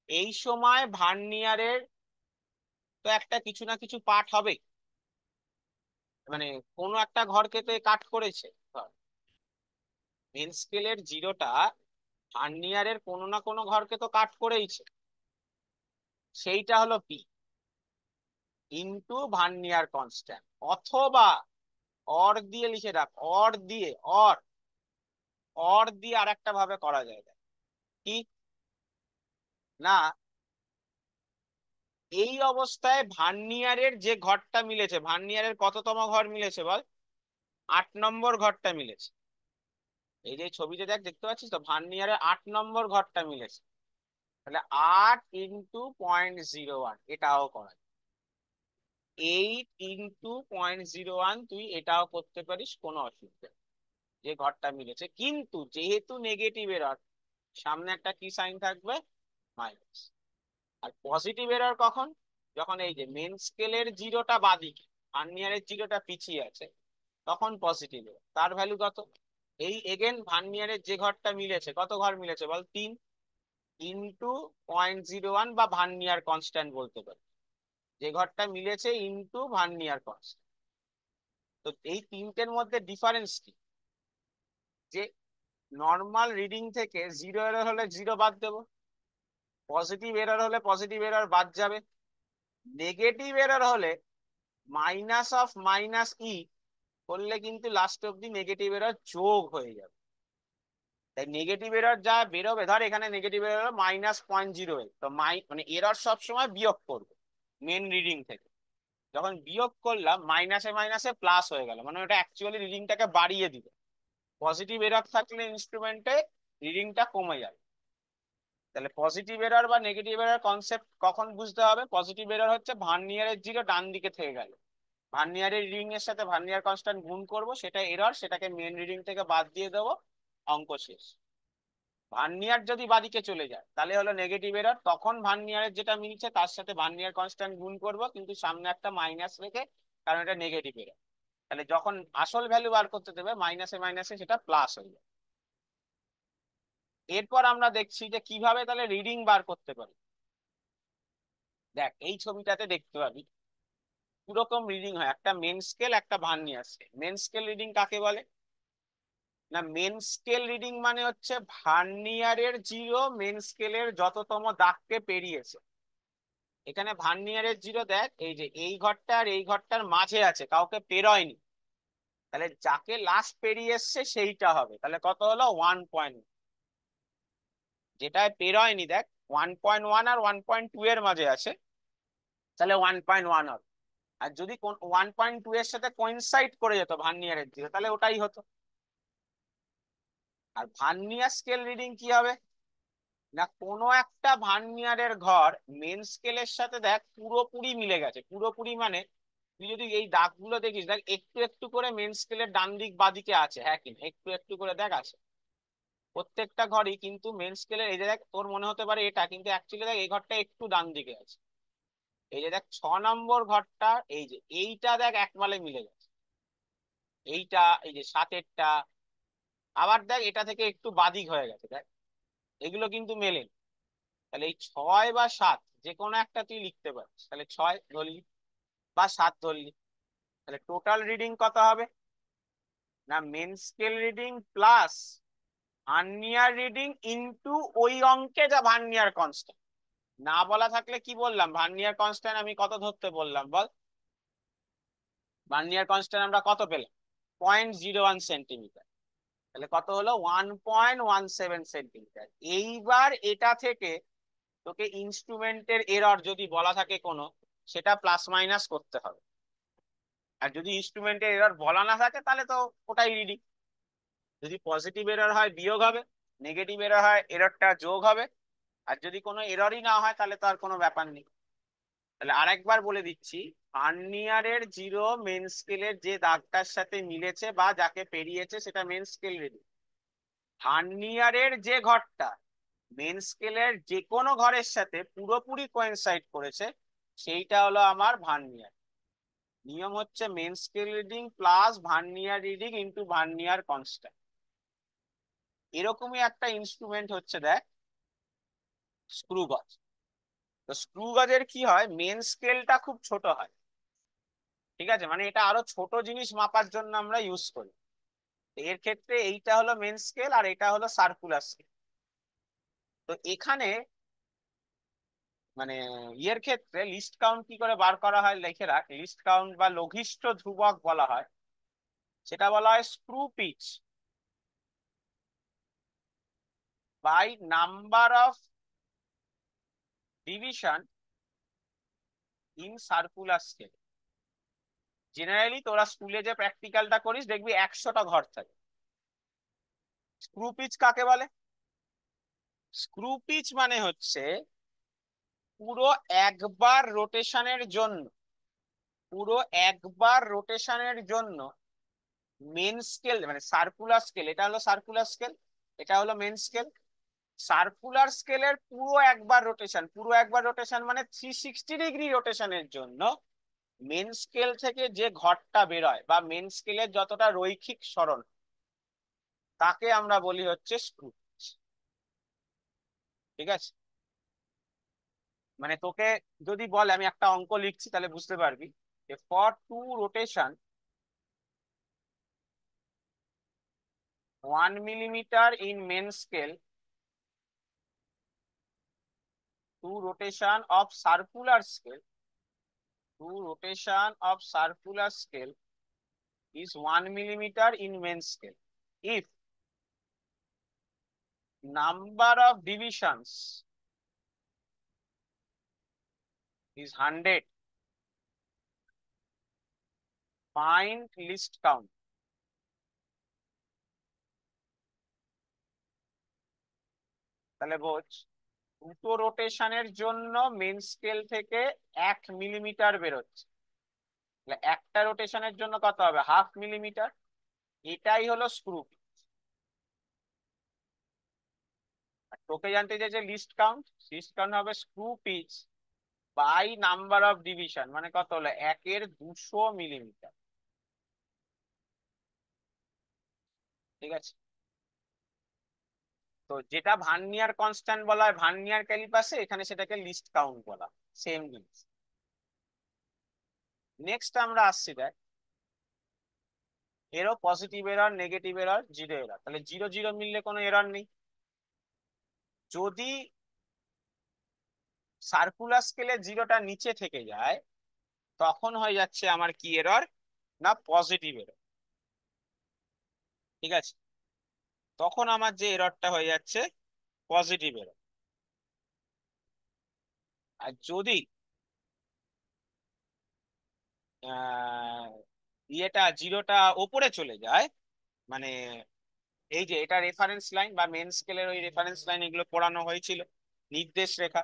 এই সময় ভার্নিয়ারের তো একটা কিছু না কিছু পার্ট হবে, মানে কোনো একটা ঘরকে তো কাট করেছে। মেন স্কেলের জিরোটা ভার্নিয়ারের কোনো না কোনো ঘরকে তো কাট করেইছে, সেইটা হলো পি ইনটু ভার্নিয়ার কনস্ট্যান্ট। অথবা অর দিয়ে লিখে রাখ, অর দিয়ে, অর অর দিয়ে আর একটা ভাবে করা যায়। কি না, এই অবস্থায় ভার্নিয়ারের যে ঘরটা মিলেছে, ভার্নিয়ারের কততম ঘর মিলেছে বল, 8 নম্বর ঘরটা মিলেছে। এই যে ছবিতে দেখ, দেখতে পাচ্ছিস তো, ভার্নিয়ারের 8 নম্বর ঘরটা মিলেছে। তাহলে 8 × 0.01, এটাও করা যায়। 8 × 0.01 তুই এটাও করতে পারিস, কোনো অসুবিধা নেই, যে ঘরটা মিলেছে। কিন্তু যেহেতু নেগেটিভ এরর, সামনে একটা কি সাইন থাকবে, মাইনাস। আর পজিটিভ এরর কখন, যখন এই যে মেন স্কেলের জিরোটা বাদিকে, ভার্নিয়ারের জিরোটা পিছিয়ে আছে, তখন পজিটিভ এরর। তার ভ্যালু কত, এই এগেন ভার্নিয়ারের যে ঘরটা মিলেছে, কত ঘর মিলেছে বল, 3 ইন্টু 0.01 বা ভার্নিয়ার কনস্ট্যান্ট বলতে পারি, যে ঘরটা মিলেছে ইন্টু ভার্নিয়ার কনস্ট্যান্ট। তো এই তিনটের মধ্যে ডিফারেন্স কি, যে নর্মাল রিডিং থেকে জিরো এরর হলে জিরো বাদ দেবো, পজিটিভ এরর হলে পজিটিভ এরর বাদ যাবে, নেগেটিভ এরর হলে মাইনাস অফ মাইনাস ই করলে কিন্তু লাস্ট অব্দি নেগেটিভ এরর যোগ হয়ে যাবে। তাই নেগেটিভ এরর যা বেরোবে, ধর এখানে নেগেটিভ এরর -0.08, তো মানে এরর সব সময় বিয়োগ করবে মেন রিডিং থেকে। যখন বিয়োগ করলাম, মাইনাসে মাইনাসে প্লাস হয়ে গেল, মানে ওটা অ্যাকচুয়ালি রিডিংটাকে বাড়িয়ে দিবে। পজিটিভ এরর থাকলে ইনস্ট্রুমেন্টে রিডিংটা কমে যাবে। তাহলে পজিটিভ এরর বা নেগেটিভ এরর কনসেপ্ট কখন বুঝতে হবে, পজিটিভ এরর হচ্ছে ভার্নিয়ারের জিরো ডান দিকে থেকে গেল, ভার্নিয়ারের রিডিং এর সাথে ভার্নিয়ার কনস্ট্যান্ট গুণ করব, সেটা এরর, সেটাকে মেন রিডিং থেকে বাদ দিয়ে দেবো, অঙ্ক শেষ। ভার্নিয়ার যদি বাদিকে চলে যায় তাহলে হলো নেগেটিভ এরর, তখন ভার্নিয়ারের যেটা মিলছে তার সাথে ভার্নিয়ার কনস্ট্যান্ট গুণ করব, কিন্তু সামনে একটা মাইনাস রেখে, কারণ এটা নেগেটিভ এরর। তাহলে যখন আসল ভ্যালু বার করতে দেবে, মাইনাসে মাইনাসে সেটা প্লাস হয়ে যাবে। এরপর আমরা দেখছি যে কিভাবে তাহলে রিডিং বার করতে পারি। দেখ এই ছবিটাতে দেখতে পাবি দুরকম রিডিং হয়, একটা মেন স্কেল, একটা vernier scale. Main scale reading কাকে বলে না, মেন স্কেল রিডিং মানে হচ্ছে ভার্নিয়ারের জিরো মেন স্কেলের যততম দাগকে পেরিয়েছে। এখানে ভার্নিয়ারের জিরো দেখ, এই যে এই ঘরটা আর এই ঘরটার মাঝে আছে, কাউকে পেরোয়নি, তাহলে যাকে লাস্ট পেরিয়ে এসছে সেইটা হবে। তাহলে কত হলো, 1. যেটায় পেরোয়নি দেখ, 1.1 আর 1.2 এর মাঝে আছে, তাহলে 1.1 হবে। আর যদি 1.2 এর সাথে কোইনসাইড করে যেত ভার্নিয়ারের জিরো, তাহলে ওটাই হতো। আর ভার্নিয়ার স্কেল রিডিং কি হবে না, কোনো একটা ভার্নিয়ারের ঘর মেন স্কেলের সাথে দেখ পুরোপুরি মিলে গেছে। পুরোপুরি মানে তুই যদি এই দাগগুলো দেখিস, দেখ একটু একটু করে মেন স্কেলের ডান দিক বাদিকে আছে, হ্যাঁ কিনা, একটু একটু করে দেখ আছে প্রত্যেকটা ঘরই, কিন্তু মেন স্কেলের এই যে দেখ, তোর মনে হতে পারে এটা, কিন্তু অ্যাকচুয়ালি দেখ এই ঘরটা একটু ডান দিকে আছে। এই যে দেখ 6 নম্বর ঘরটা, এই যে এইটা দেখ একমালে মিলে গেছে, এইটা এই যে 7-এরটা, আবার দেখ এটা থেকে একটু বাদিক হয়ে গেছে দেখ, এগুলো কিন্তু মেলে। তাহলে এই 6 বা 7 যে কোনো একটা তুই লিখতে পারিস, তাহলে 6 ধরলি বা 7 ধরলি, তাহলে টোটাল রিডিং কত হবে? না main scale reading plus vernier reading into ওই অঙ্কে যা ভার্নিয়ার কনস্ট্যান্ট। না বলা থাকলে কি বললাম, ভার্নিয়ার কনস্ট্যান্ট আমি কত ধরতে বললাম বল? ভার্নিয়ার কনস্ট্যান্ট আমরা কত পেলাম? 0.01 সেন্টিমিটার। তাহলে কত হলো? 1.17 সেন্টিমিটার। এইবার এটা থেকে তোকে ইনস্ট্রুমেন্টের এরর যদি বলা থাকে কোনো, সেটা প্লাস মাইনাস করতে হবে। আর যদি ইনস্ট্রুমেন্টের এরর বলা না থাকে তাহলে তো ওটাই রিডিং। যদি পজিটিভ এরর হয় বিয়োগ হবে, নেগেটিভ এরর হয় এররটা যোগ হবে, আর যদি কোনো এররই না হয় তাহলে তো আর কোনো ব্যাপার নেই। তাহলে আরেকবার বলে দিচ্ছি, ভার্নিয়ারের জিরো মেন স্কেলের যে দাগটার সাথে মিলেছে বা যাকে পেরিয়েছে সেটা মেন স্কেল রিডিং। ভার্নিয়ারের যে ঘরটা মেন স্কেলের যে কোনো ঘরের সাথে পুরোপুরি কোয়েনসাইড করেছে সেইটা হলো আমার ভার্নিয়ার। নিয়ম হচ্ছে main scale reading plus vernier reading into vernier constant. এরকমই একটা ইনস্ট্রুমেন্ট হচ্ছে দেখ স্ক্রু গজ। তো স্ক্রু গজের কি হয়, মেন স্কেলটা খুব ছোট হয়, ঠিক আছে, মানে এটা আরো ছোট জিনিস মাপার জন্য আমরা ইউজ করি। এর ক্ষেত্রে এইটা হলো মেন স্কেল আর এটা হলো সার্কুলার স্কেল। তো এখানে মানে ইয়ের ক্ষেত্রে লিস্ট কাউন্ট কি করে বার করা হয় লিখে রাখ, লিস্ট কাউন্ট বা লঘিষ্ঠ ধ্রুবক বলা হয়, সেটা বলা হয় screw pitch by number of division in circular scale. Generally তোরা স্কুলে যে প্র্যাকটিক্যালটা করিস দেখবি 100টা ঘর থাকে। স্ক্রু পিচ কাকে বলে? স্ক্রু পিচ মানে হচ্ছে পুরো একবার রোটেশনের জন্য, পুরো একবার রোটেশনের জন্য মেন স্কেল মানে সার্কুলার স্কেল, এটা হলো সার্কুলার স্কেল, এটা হলো মেন স্কেল। সার্কুলার স্কেলের পুরো একবার রোটেশন, পুরো একবার রোটেশন মানে 360 ডিগ্রি রোটেশনের জন্য মেন স্কেল থেকে যে ঘরটা বেরোয় বা মেন স্কেলের যতটা রৈখিক সরণ, তাকে আমরা বলি হচ্ছে স্ক্রু। ঠিক আছে, মানে তোকে যদি বলে, আমি একটা অঙ্ক লিখছি তাহলে বুঝতে পারবি, যে for two rotation 1 millimetre in main scale, two rotation of circular scale, two rotation of circular scale is 1 millimeter in main scale if number of divisions is 100, find least count. তাহলে বোঝ, দুটো রোটেশনের জন্য মেন স্কেল থেকে 1 millimetre বেরোচ্ছে, তাহলে একটা রোটেশনের জন্য কত হবে? 0.5 মিলিমিটার। এটাই হলো স্ক্রু। তোকে জানতে চাইছে লিস্ট কাউন্ট, লিস্ট কাউন্ট হবে screw pitch by number of division, মানে কত হলো? 1/200 মিলিমিটার। ঠিক আছে, তো যেটা ভার্নিয়ার কনস্ট্যান্ট বলা হয় ভার্নিয়ার ক্যালিপাসে, এখানে সেটাকে লিস্ট কাউন্ট বলা, সেম জিনিস। নেক্সট আমরা আসছি দেখ, এরও positive error, negative error, zero error. তাহলে জিরো জিরো মিললে কোনো এরর নেই। যদি সার্কুলার স্কেলে জিরোটা নিচে থেকে যায় তখন হয়ে যাচ্ছে আমার কি এরর? না পজিটিভ এরর। ঠিক আছে, তখন আমার যে এররটা হয়ে যাচ্ছে পজিটিভ এরর। আর যদি ইয়েটা জিরোটা ওপরে চলে যায়, মানে এই যে এটা রেফারেন্স লাইন বা মেন স্কেলের ওই রেফারেন্স লাইন, এগুলো পড়ানো হয়েছিল, নির্দেশ রেখা,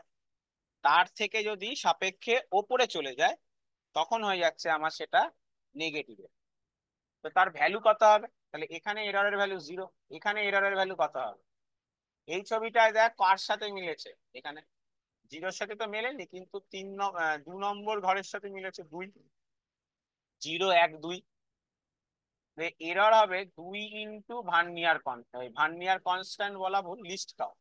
তার থেকে যদি সাপেক্ষে ওপরে চলে যায় তখন হয়ে যাচ্ছে আমার সেটা নেগেটিভ। তো তার ভ্যালু কত হবে? তাহলে এখানে এররের ভ্যালু 0, এখানে এররের ভ্যালু কত হবে? এই ছবিটায় দেখ কার সাথে মিলেছে, এখানে জিরোর সাথে তো মেলেনি, কিন্তু 2 নম্বর ঘরের সাথে মিলেছে 2। 0 1 2। এরর হবে 2 into vernier constant. Vernier constant বলা ভুল, লিস্ট কাউন্ট,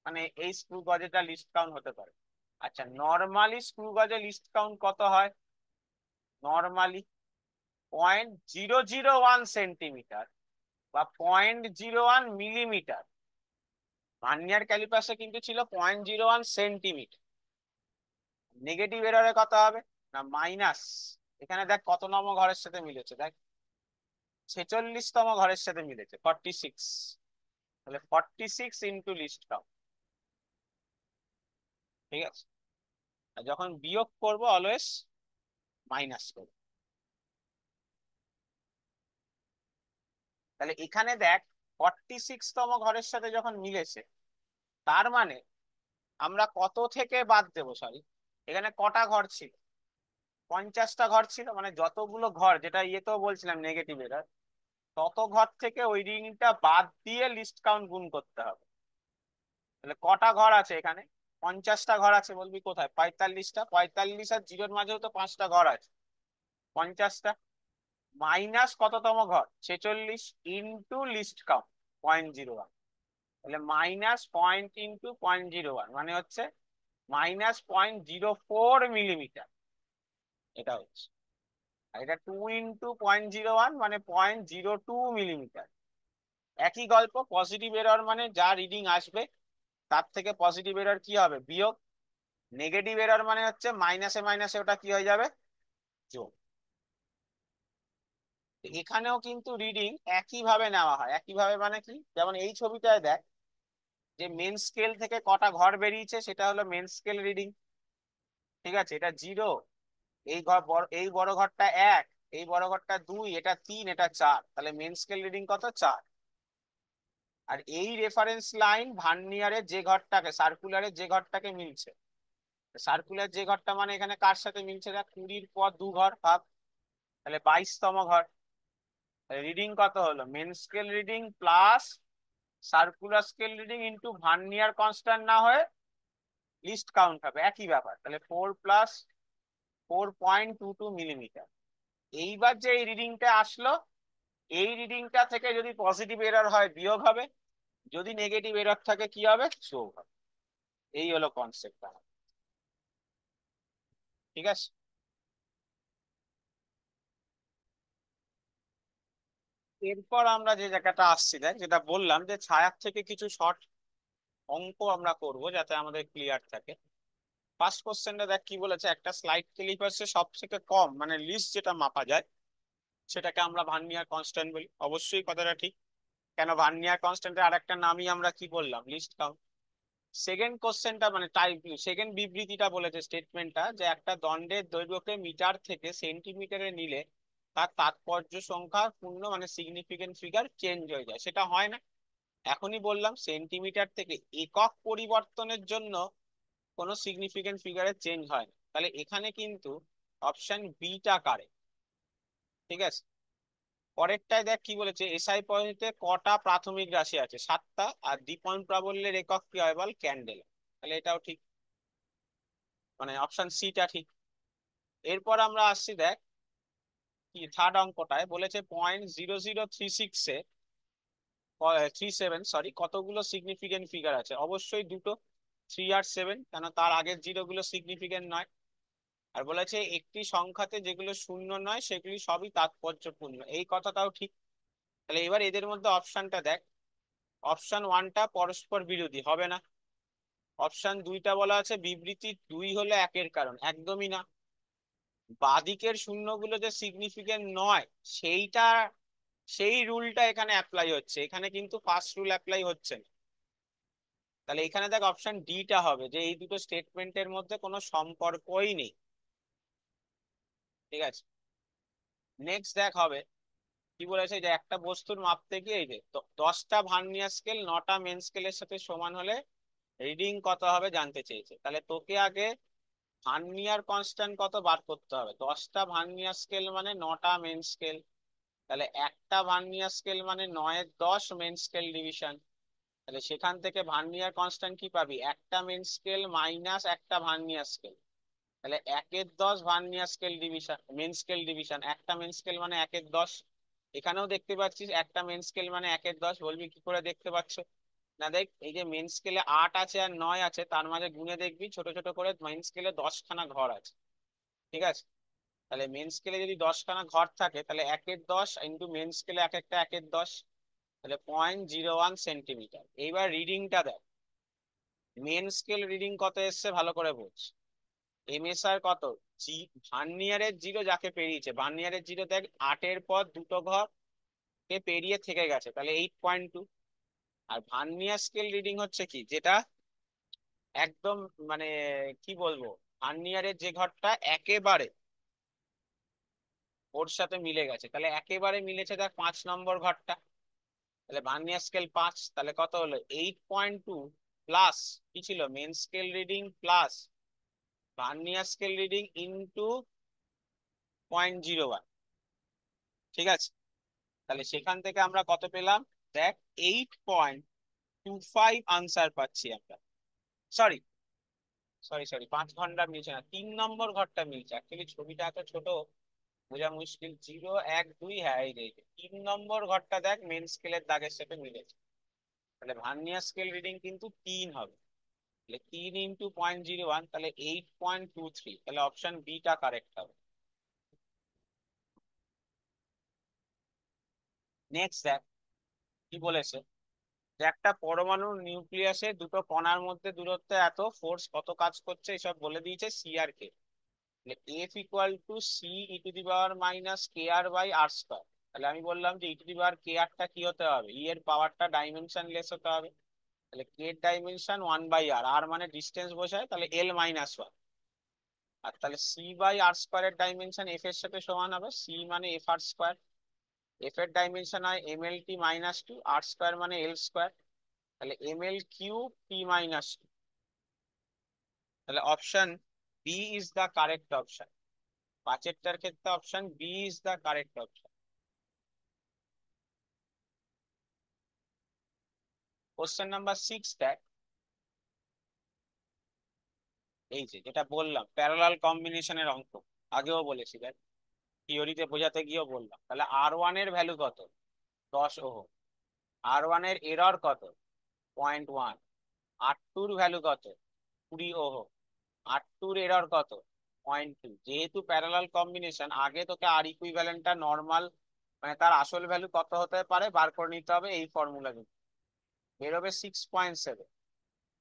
মানে এই স্ক্রু গজেটা লিস্ট কাউন্ট হতে পারে। আচ্ছা, নর্মালি স্ক্রু গজে লিস্ট কাউন্ট কত হয়? নর্মালি 0.001 সেন্টিমিটার বা 0.01 মিলিমিটার। ভার্নিয়ার ক্যালিপাসে কিন্তু ছিল 0.01 সেন্টিমিটার। নেগেটিভ এররে কত হবে? না মাইনাস। এখানে দেখ কত নম্বর ঘরের সাথে মিলেছে, দেখ 46তম ঘরের সাথে মিলেছে, 46। তাহলে 46 ইন্টু লিস্ট কাউন্ট। ঠিক আছে, আর যখন বিয়োগ করবো অলওয়েজ মাইনাস করবো। তাহলে এখানে দেখ 46তম ঘরের সাথে যখন মিলেছে, তার মানে আমরা কত থেকে বাদ দেবো, সরি, এখানে কটা ঘর ছিল? 50টা ঘর ছিল, মানে যতগুলো ঘর, যেটা ইয়েতেও বলছিলাম নেগেটিভ এরর, তত ঘর থেকে ওই রিডিংটা বাদ দিয়ে লিস্ট কাউন্ট গুণ করতে হবে। তাহলে কটা ঘর আছে এখানে? 50টা ঘর আছে। বলবি কোথায়? 45টা। 45 আর 0-র মাঝেও তো 5টা ঘর আছে। 50টা মাইনাস কততম ঘর? 46 ইন্টু লিস্ট কাউন্ট 0.01। তাহলে মাইনাস পয়েন্ট ইন্টু 0.01 মানে হচ্ছে -0.04 মিলিমিটার। এটা হচ্ছে, আর এটা 2 ইন্টু 0.01 মানে 0.02 মিলিমিটার। একই গল্প, পজিটিভ এরর মানে যা রিডিং আসবে তার থেকে পজিটিভ এরর কি হবে? বিয়োগ। নেগেটিভ এরর মানে হচ্ছে মাইনাসে মাইনাসে ওটা কি হয়ে যাবে? যোগ। এখানেও কিন্তু রিডিং একইভাবে নেওয়া হয়। একইভাবে মানে কি? যেমন এই ছবিটায় দেখ, যে মেন স্কেল থেকে কটা ঘর বেরিয়েছে সেটা হলো মেন স্কেল রিডিং। ঠিক আছে, এটা 0, এই ঘর এই বড় ঘরটা 1, এই বড় ঘরটা 2, এটা 3, এটা 4। তাহলে মেন স্কেল রিডিং কত? 4। আর এই রেফারেন্স লাইন ভার্নিয়ারের যে ঘরটাকে, সার্কুলারের যে ঘরটাকে মিলছে, সার্কুলার যে ঘরটা মানে এখানে কার সাথে মিলছে? দেখ 20-র পর 2 ঘর ভাগ, তাহলে 22তম ঘর। রিডিং কত হলো? Main scale reading plus circular scale reading into vernier constant না হয়ে লিস্ট কাউন্ট হবে, একই ব্যাপার। তাহলে 4 প্লাস 4.22 মিলিমিটার। এইবার যে এই রিডিংটা আসলো, এই রিডিংটা থেকে যদি পজিটিভ এরর হয় বিয়োগ হবে, যদি নেগেটিভ এরর থাকে কি হবে? যোগ হবে। এই হলো কনসেপ্টটা। ঠিক আছে, এরপর আমরা যে জায়গাটা আসছি, দেখ যেটা বললাম যে ছায়ার থেকে কিছু শর্ট অঙ্ক আমরা করব যাতে আমাদের ক্লিয়ার থাকে। ফার্স্ট কোশ্চেনটা দেখ কি বলেছে, একটা স্লাইড ক্যালিপার্সে সব থেকে কম মানে লিস্ট যেটা মাপা যায় সেটাকে আমরা ভার্নিয়ার কনস্ট্যান্ট বলি। অবশ্যই কথাটা ঠিক, কেন ভার্নিয়ার কনস্ট্যান্টের আরেকটা নামই আমরা কি বললাম? List count. সেকেন্ড কোশ্চেনটা মানে টাইপ, সেকেন্ড বিবৃতিটা বলেছে, স্টেটমেন্টটা, যে একটা দণ্ডের দৈর্ঘ্যকে মিটার থেকে সেন্টিমিটারে নিলে তার তাৎপর্য সংখ্যা পূর্ণ মানে সিগনিফিকেন্ট ফিগার চেঞ্জ হয়ে যায়। সেটা হয় না। এখনই বললাম সেন্টিমিটার থেকে একক পরিবর্তনের জন্য কোনো সিগনিফিকেন্ট ফিগারের চেঞ্জ হয় না। তাহলে এখানে কিন্তু অপশন বিটা কারেক্ট। ঠিক আছে, পরেরটায় দেখ কি বলেছে, এসআই পদ্ধতিতে কটা প্রাথমিক রাশি আছে? 7টা। আর দীপন প্রাবল্যের একক কি হয় বল? ক্যান্ডেল। তাহলে এটাও ঠিক, মানে অপশন সিটা ঠিক। এরপর আমরা আসছি, দেখ কি থার্ড অঙ্কটায় বলেছে 0.0036-এ 37, কতগুলো সিগনিফিকেন্ট ফিগার আছে? অবশ্যই দুটো, 3 আর 7, কেন তার আগের জিরো গুলো সিগনিফিকেন্ট নয়। আর বলেছে একটি সংখ্যাতে যেগুলো শূন্য নয় সেগুলি সবই তাৎপর্যপূর্ণ, এই কথাটাও ঠিক। তাহলে এবার এদের মধ্যে অপশনটা দেখ, অপশন ওয়ানটা পরস্পর বিরোধী, হবে না। অপশন দুইটা বলা আছে বিবৃতি 2 হলে 1-এর কারণ, একদমই না। বাদিকের শূন্যগুলো যে সিগনিফিকেন্ট নয় সেইটা, সেই রুলটা এখানে অ্যাপ্লাই হচ্ছে, এখানে কিন্তু ফার্স্ট রুল অ্যাপ্লাই হচ্ছে না। তাহলে এখানে দেখ অপশন ডিটা হবে, যে এই দুটো স্টেটমেন্টের মধ্যে কোনো সম্পর্কই নেই। ঠিক আছে, নেক্সট দেখ হবে কি বলেছে, যে একটা বস্তুর মাপতে গিয়ে এই যে 10টা ভার্নিয়ার স্কেল 9টা মেন স্কেলের সাথে সমান হলে রিডিং কত হবে জানতে চেয়েছে। তাহলে তোকে আগে ভার্নিয়ার কনস্ট্যান্ট কত বার করতে হবে। 10টা ভার্নিয়ার স্কেল মানে 9টা মেন স্কেল, তাহলে একটা ভার্নিয়ার স্কেল মানে 9-এর 10 মেন স্কেল ডিভিশন। তাহলে সেখান থেকে ভার্নিয়ার কনস্ট্যান্ট কি পাবি, একটা মেন স্কেল মাইনাস একটা ভার্নিয়ার স্কেল। তাহলে 1/10 vernier scale division, main scale division, একটা মেন স্কেল মানে 1/10। এখানেও দেখতে পাচ্ছিস একটা মেন স্কেল মানে 1/10, বলবি কি করে দেখতে পাচ্ছ? না দেখ, এই যে মেন স্কেলে 8 আছে আর 9 আছে, তার মাঝে গুণে দেখবি ছোট ছোট করে মেন স্কেলে 10খানা ঘর আছে। ঠিক আছে, তাহলে মেন স্কেলে যদি 10খানা ঘর থাকে, তাহলে 1/10 ইন্টু মেন স্কেলে এক একটা 1/10, তাহলে 0.01 সেন্টিমিটার। এইবার রিডিংটা দেখ, মেন স্কেল রিডিং কত এসছে ভালো করে বোঝ। এমএসআর কত, জি ভার্নিয়ারের জিরো যাকে পেরিয়েছে, ভার্নিয়ারের জিরো দেখ 8-এর পর দুটো ঘর কে পেরিয়ে থেকে গেছে, তাহলে 8.2। আর ভার্নিয়ার স্কেল রিডিং হচ্ছে কি, যেটা একদম মানে কি বলবো, ভার্নিয়ারের যে ঘরটা একেবারে ওর সাথে মিলে গেছে, তাহলে একেবারে মিলেছে দেখ 5 নম্বর ঘরটা। তাহলে ভার্নিয়ার স্কেল 5, তাহলে কত হলো 8.2 প্লাস কি ছিল main scale reading plus vernier scale reading into 0.01। ঠিক আছে, তাহলে সেখান থেকে আমরা কত পেলাম, দেখ 8.25 আনসার পাচ্ছি আমরা। সরি সরি সরি, 5 ঘন্টা মিলছে না, 3 নম্বর ঘরটা মিলছে। অ্যাকচুয়ালি ছবিটা এত ছোট বোঝা মুশকিল, 0 1 2, হ্যাঁ এই যে 3 নম্বর ঘরটা দেখ মেন স্কেলের দাগের সাথে মিলেছে। তাহলে ভার্নিয়ার স্কেল রিডিং কিন্তু 3 হবে, তাহলে 3 × 0.01, তাহলে 8.23, তাহলে অপশন বিটা কারেক্ট হবে। নেক্সট দেখ কি বলেছে, যে একটা পরমাণুর নিউক্লিয়াসে দুটো কণার মধ্যে দূরত্ব এত, ফোর্স কত কাজ করছে এসব বলে দিয়েছে C R K. F equal to C E to the power minus K R by R square. তাহলে আমি বললাম যে ই টু দি পাওয়ার কে আরটা কি হতে হবে, ই এর পাওয়ারটা ডাইমেনশন লেস হতে হবে। তাহলে কে এর ডাইমেনশন 1/r, আর মানে ডিস্টেন্স বোঝায়, তাহলে L-1। আর তাহলে সি বাই আর স্কোয়ারের ডাইমেনশন এফ এর সাথে সমান হবে, সি মানে এফ আর স্কোয়ার, এফ এর ডাইমেনশন হয় mlt-2, আর স্কোয়ার মানে এল স্কোয়ার, তাহলে ml³ p-2। তাহলে option B is the correct option, পাঁচেরটার ক্ষেত্রে option B is the correct option. Question number 6 দেখ, এই যে যেটা বললাম প্যারালাল কম্বিনেশনের অঙ্ক, আগেও বলেছি দেখ, থিওরিতে বোঝাতে গিয়েও বললাম। তাহলে R1 এর ভ্যালু কত, 10 ওহম। R1 এর এরর কত, 0.1। R2 এর ভ্যালু কত, 20 ওহম। R2 এর এরর কত, 0.2। যেহেতু প্যারালাল কম্বিনেশন, আগে তোকে আর ইকুইভ্যালেন্টটা নর্মাল মানে তার আসল ভ্যালু কত হতে পারে বার করে নিতে হবে, এই ফর্মুলা দিয়ে বেরোবে 6.7।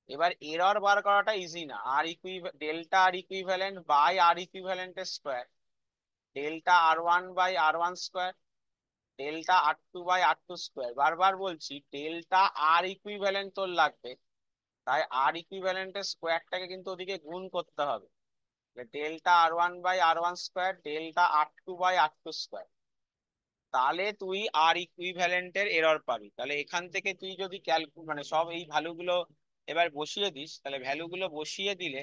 এবার এরর বার করাটা ইজি না, আর delta R equivalent by R ইকুইভ্যালেন্টের square, delta R1/R1 square, delta R2/R2 square. বারবার বলছি ডেল্টা আর ইকুইভ্যালেন্ট তোর লাগবে, তাই আর ইকুইভ্যালেন্টের স্কোয়ারটাকে কিন্তু ওদিকে গুণ করতে হবে। Delta R1/R1 square, delta R2/R2 square, তাহলে তুই আর ইকুইভ্যালেন্টের এরর পাবি। তাহলে এখান থেকে তুই যদি মানে সব এই ভ্যালুগুলো এবার বসিয়ে দিস, তাহলে ভ্যালুগুলো বসিয়ে দিলে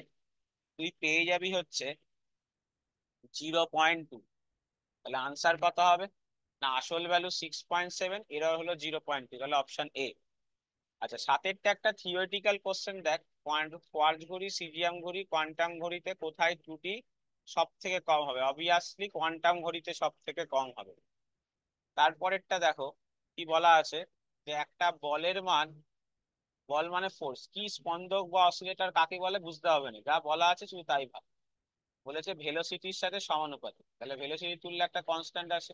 তুই পেয়ে যাবি হচ্ছে 0.2। তাহলে আনসার কত হবে, না আসল ভ্যালু 6.7, এরর হলো 0.2, তাহলে অপশন এ। আচ্ছা, সাতেরটা একটা থিওরিটিক্যাল কোশ্চেন দেখ, কোয়ার্টজ ঘড়ি, সিজিয়াম ঘড়ি, কোয়ান্টাম ঘড়িতে কোথায় ত্রুটি সব থেকে কম হবে, অবভিয়াসলি কোয়ান্টাম ঘড়িতে সব থেকে কম হবে। তারপরেরটা দেখো কি বলা আছে, যে একটা বলের মান, বল মানে ফোর্স, কি স্পন্দক বা অসিলেটর কাকে বলে বুঝতে হবে না, যা বলা আছে শুধু তাই ভাব। বলেছে ভেলোসিটির সাথে সমানুপাতিক, তাহলে ভেলোসিটি তুললে একটা কনস্ট্যান্ট আসে,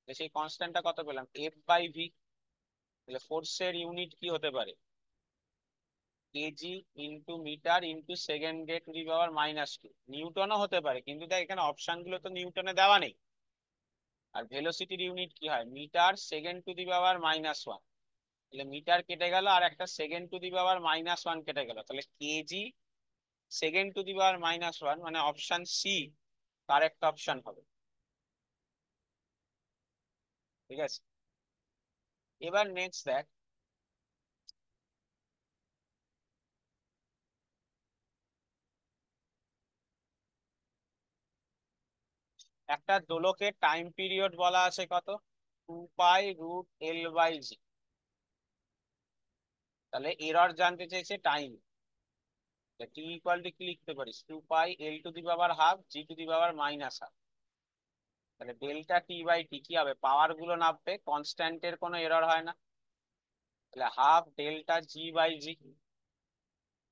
তো সেই কনস্ট্যান্টটা কত পেলাম, F/v। তাহলে ফোর্সের ইউনিট কি হতে পারে, KG into metre into second to the power -2। নিউটনও হতে পারে, কিন্তু দেখ এখানে অপশন গুলো তো নিউটনে দেওয়া নেই। আর ভেলোসিটির ইউনিট কি হয়, metre second to the power -1। তাহলে মিটার কেটে গেল আর একটা সেকেন্ড টু দি পাওয়ার -1 কেটে গেল, তাহলে KG second to the power -1, মানে অপশন সি কারেক্ট অপশন হবে। ঠিক আছে, এবার নেক্সট দেখ, একটা দোলকের টাইম পিরিয়ড বলা আছে কত, 2π√L/g। তাহলে এরর জানতে চাইছে টাইম। টি ইকুয়াল টু কি লিখতে পারিস, 2 pi L to the power ½ G to the power -12। তাহলে ডেল্টা টি বাই টি কি হবে, পাওয়ার গুলো নামবে, কনস্ট্যান্টের কোনো এরর হয় না। তাহলে half delta G by g.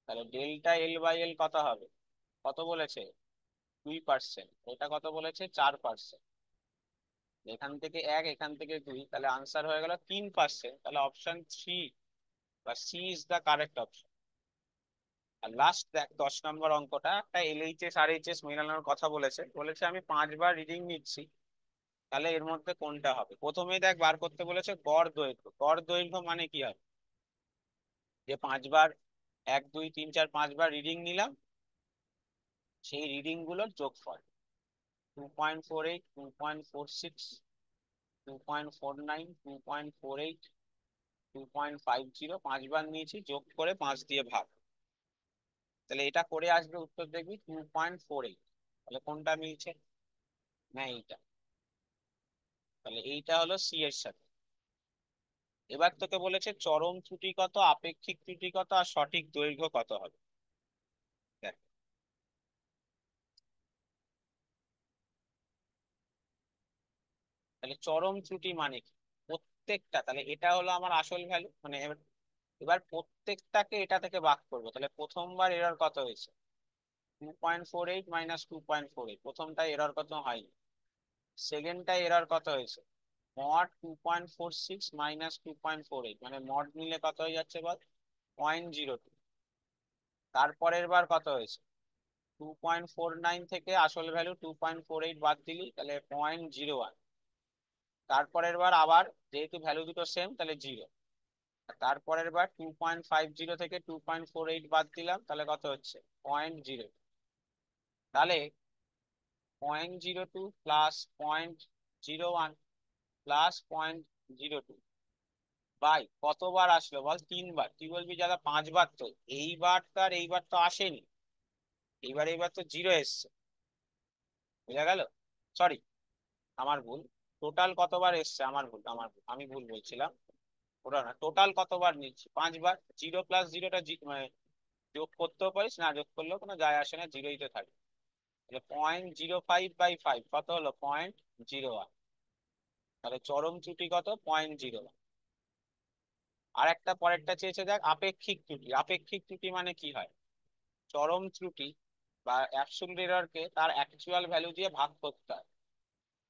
তাহলে ডেল্টা এল বাই এল কত হবে, কত বলেছে 2%, এটা কত বলেছে 4%। এখান থেকে 1, এখান থেকে 2, তাহলে আনসার হয়ে গেল 3%। তাহলে অপশন 3 বা C is the correct option. আর লাস্ট দেখ 10 নম্বর অঙ্কটা, একটা এলএইচএস আর এইচএস মেলানোর কথা বলেছে, বলেছে আমি 5 বার রিডিং নিচ্ছি, তাহলে এর মধ্যে কোনটা হবে। প্রথমেই দেখ বার করতে বলেছে গড় দৈর্ঘ্য। গড় দৈর্ঘ্য মানে কি হবে, যে 5 বার, 1 2 3 4 5 বার রিডিং নিলাম, সেই রিডিং গুলোর যোগফল। 2.48, 2.46, 2.49, 2.48, 2.50, 5 বার নিয়েছি, যোগ করে 5 দিয়ে ভাগ। তাহলে এটা করে আসবে উত্তর দেখবি 2.48। তাহলে কোনটা মিলছে, না এইটা। তাহলে এইটা হলো সি এর সাথে। এবার তোকে বলেছে চরম ত্রুটি কত, আপেক্ষিক ত্রুটি কত, আর সঠিক দৈর্ঘ্য কত হবে। দেখ, তাহলে চরম ত্রুটি মানে কি, প্রত্যেকটা, তাহলে এটা হলো আমার আসল ভ্যালু, মানে এবার এবার প্রত্যেকটাকে এটা থেকে ভাগ করবো। তাহলে প্রথমবার এরর কত হয়েছে, 2.48 মাইনাস 2.48, প্রথমটা এরর কত হয়নি। সেকেন্ডটা এরর কত হয়েছে, মড 2.46 মাইনাস 2.48, মানে মড নিলে কত হয়ে যাচ্ছে বল, 0.02। তারপরের বার কত হয়েছে, 2.49 থেকে আসল ভ্যালু 2.48 বাদ দিলি, তাহলে 0.01। তারপরের বার আবার যেহেতু ভ্যালু দুটো সেম, তাহলে 0। তারপরের বার 2.50 থেকে 2.48 বাদ দিলাম, তাহলে কত হচ্ছে 0.0। তাহলে 0.02 প্লাস 0.01 প্লাস 0.02 বাই কতবার আসলো বল, 3 বার। তুই বলবি দাদা 5 বার তো, এইবার তো আর এইবার তো আসেনি, এইবার তো 0 এসছে, বুঝা গেল। সরি, আমার ভুল, টোটাল কতবার এসছে, আমি ভুল বলছিলাম। ওটা না, টোটাল কতবার নিচ্ছি 5 বার। 0 প্লাস 0টা মানে যোগ করতেও পারিস, না যোগ করলেও কোনো যায় আসে না, জিরোই তো থাকে। তাহলে 0.05/5 কত হলো, 0.01। তাহলে চরম ত্রুটি কত, 0.01। আর একটা পরেরটা চেয়েছে দেখ, আপেক্ষিক ত্রুটি। আপেক্ষিক ত্রুটি মানে কি হয়, চরম ত্রুটি বা অ্যাবসোলিউট এররকে তার অ্যাকচুয়াল ভ্যালু দিয়ে ভাগ করতে হয়,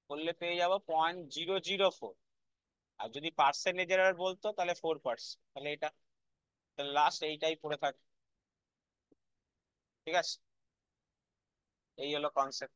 করলে পেয়ে যাবো 0.004। আর যদি পার্সেন্টেজ এরর বলতো তাহলে 4%। তাহলে এটা, লাস্ট এইটাই পড়ে থাকে। ঠিক আছে, এই হলো কনসেপ্ট।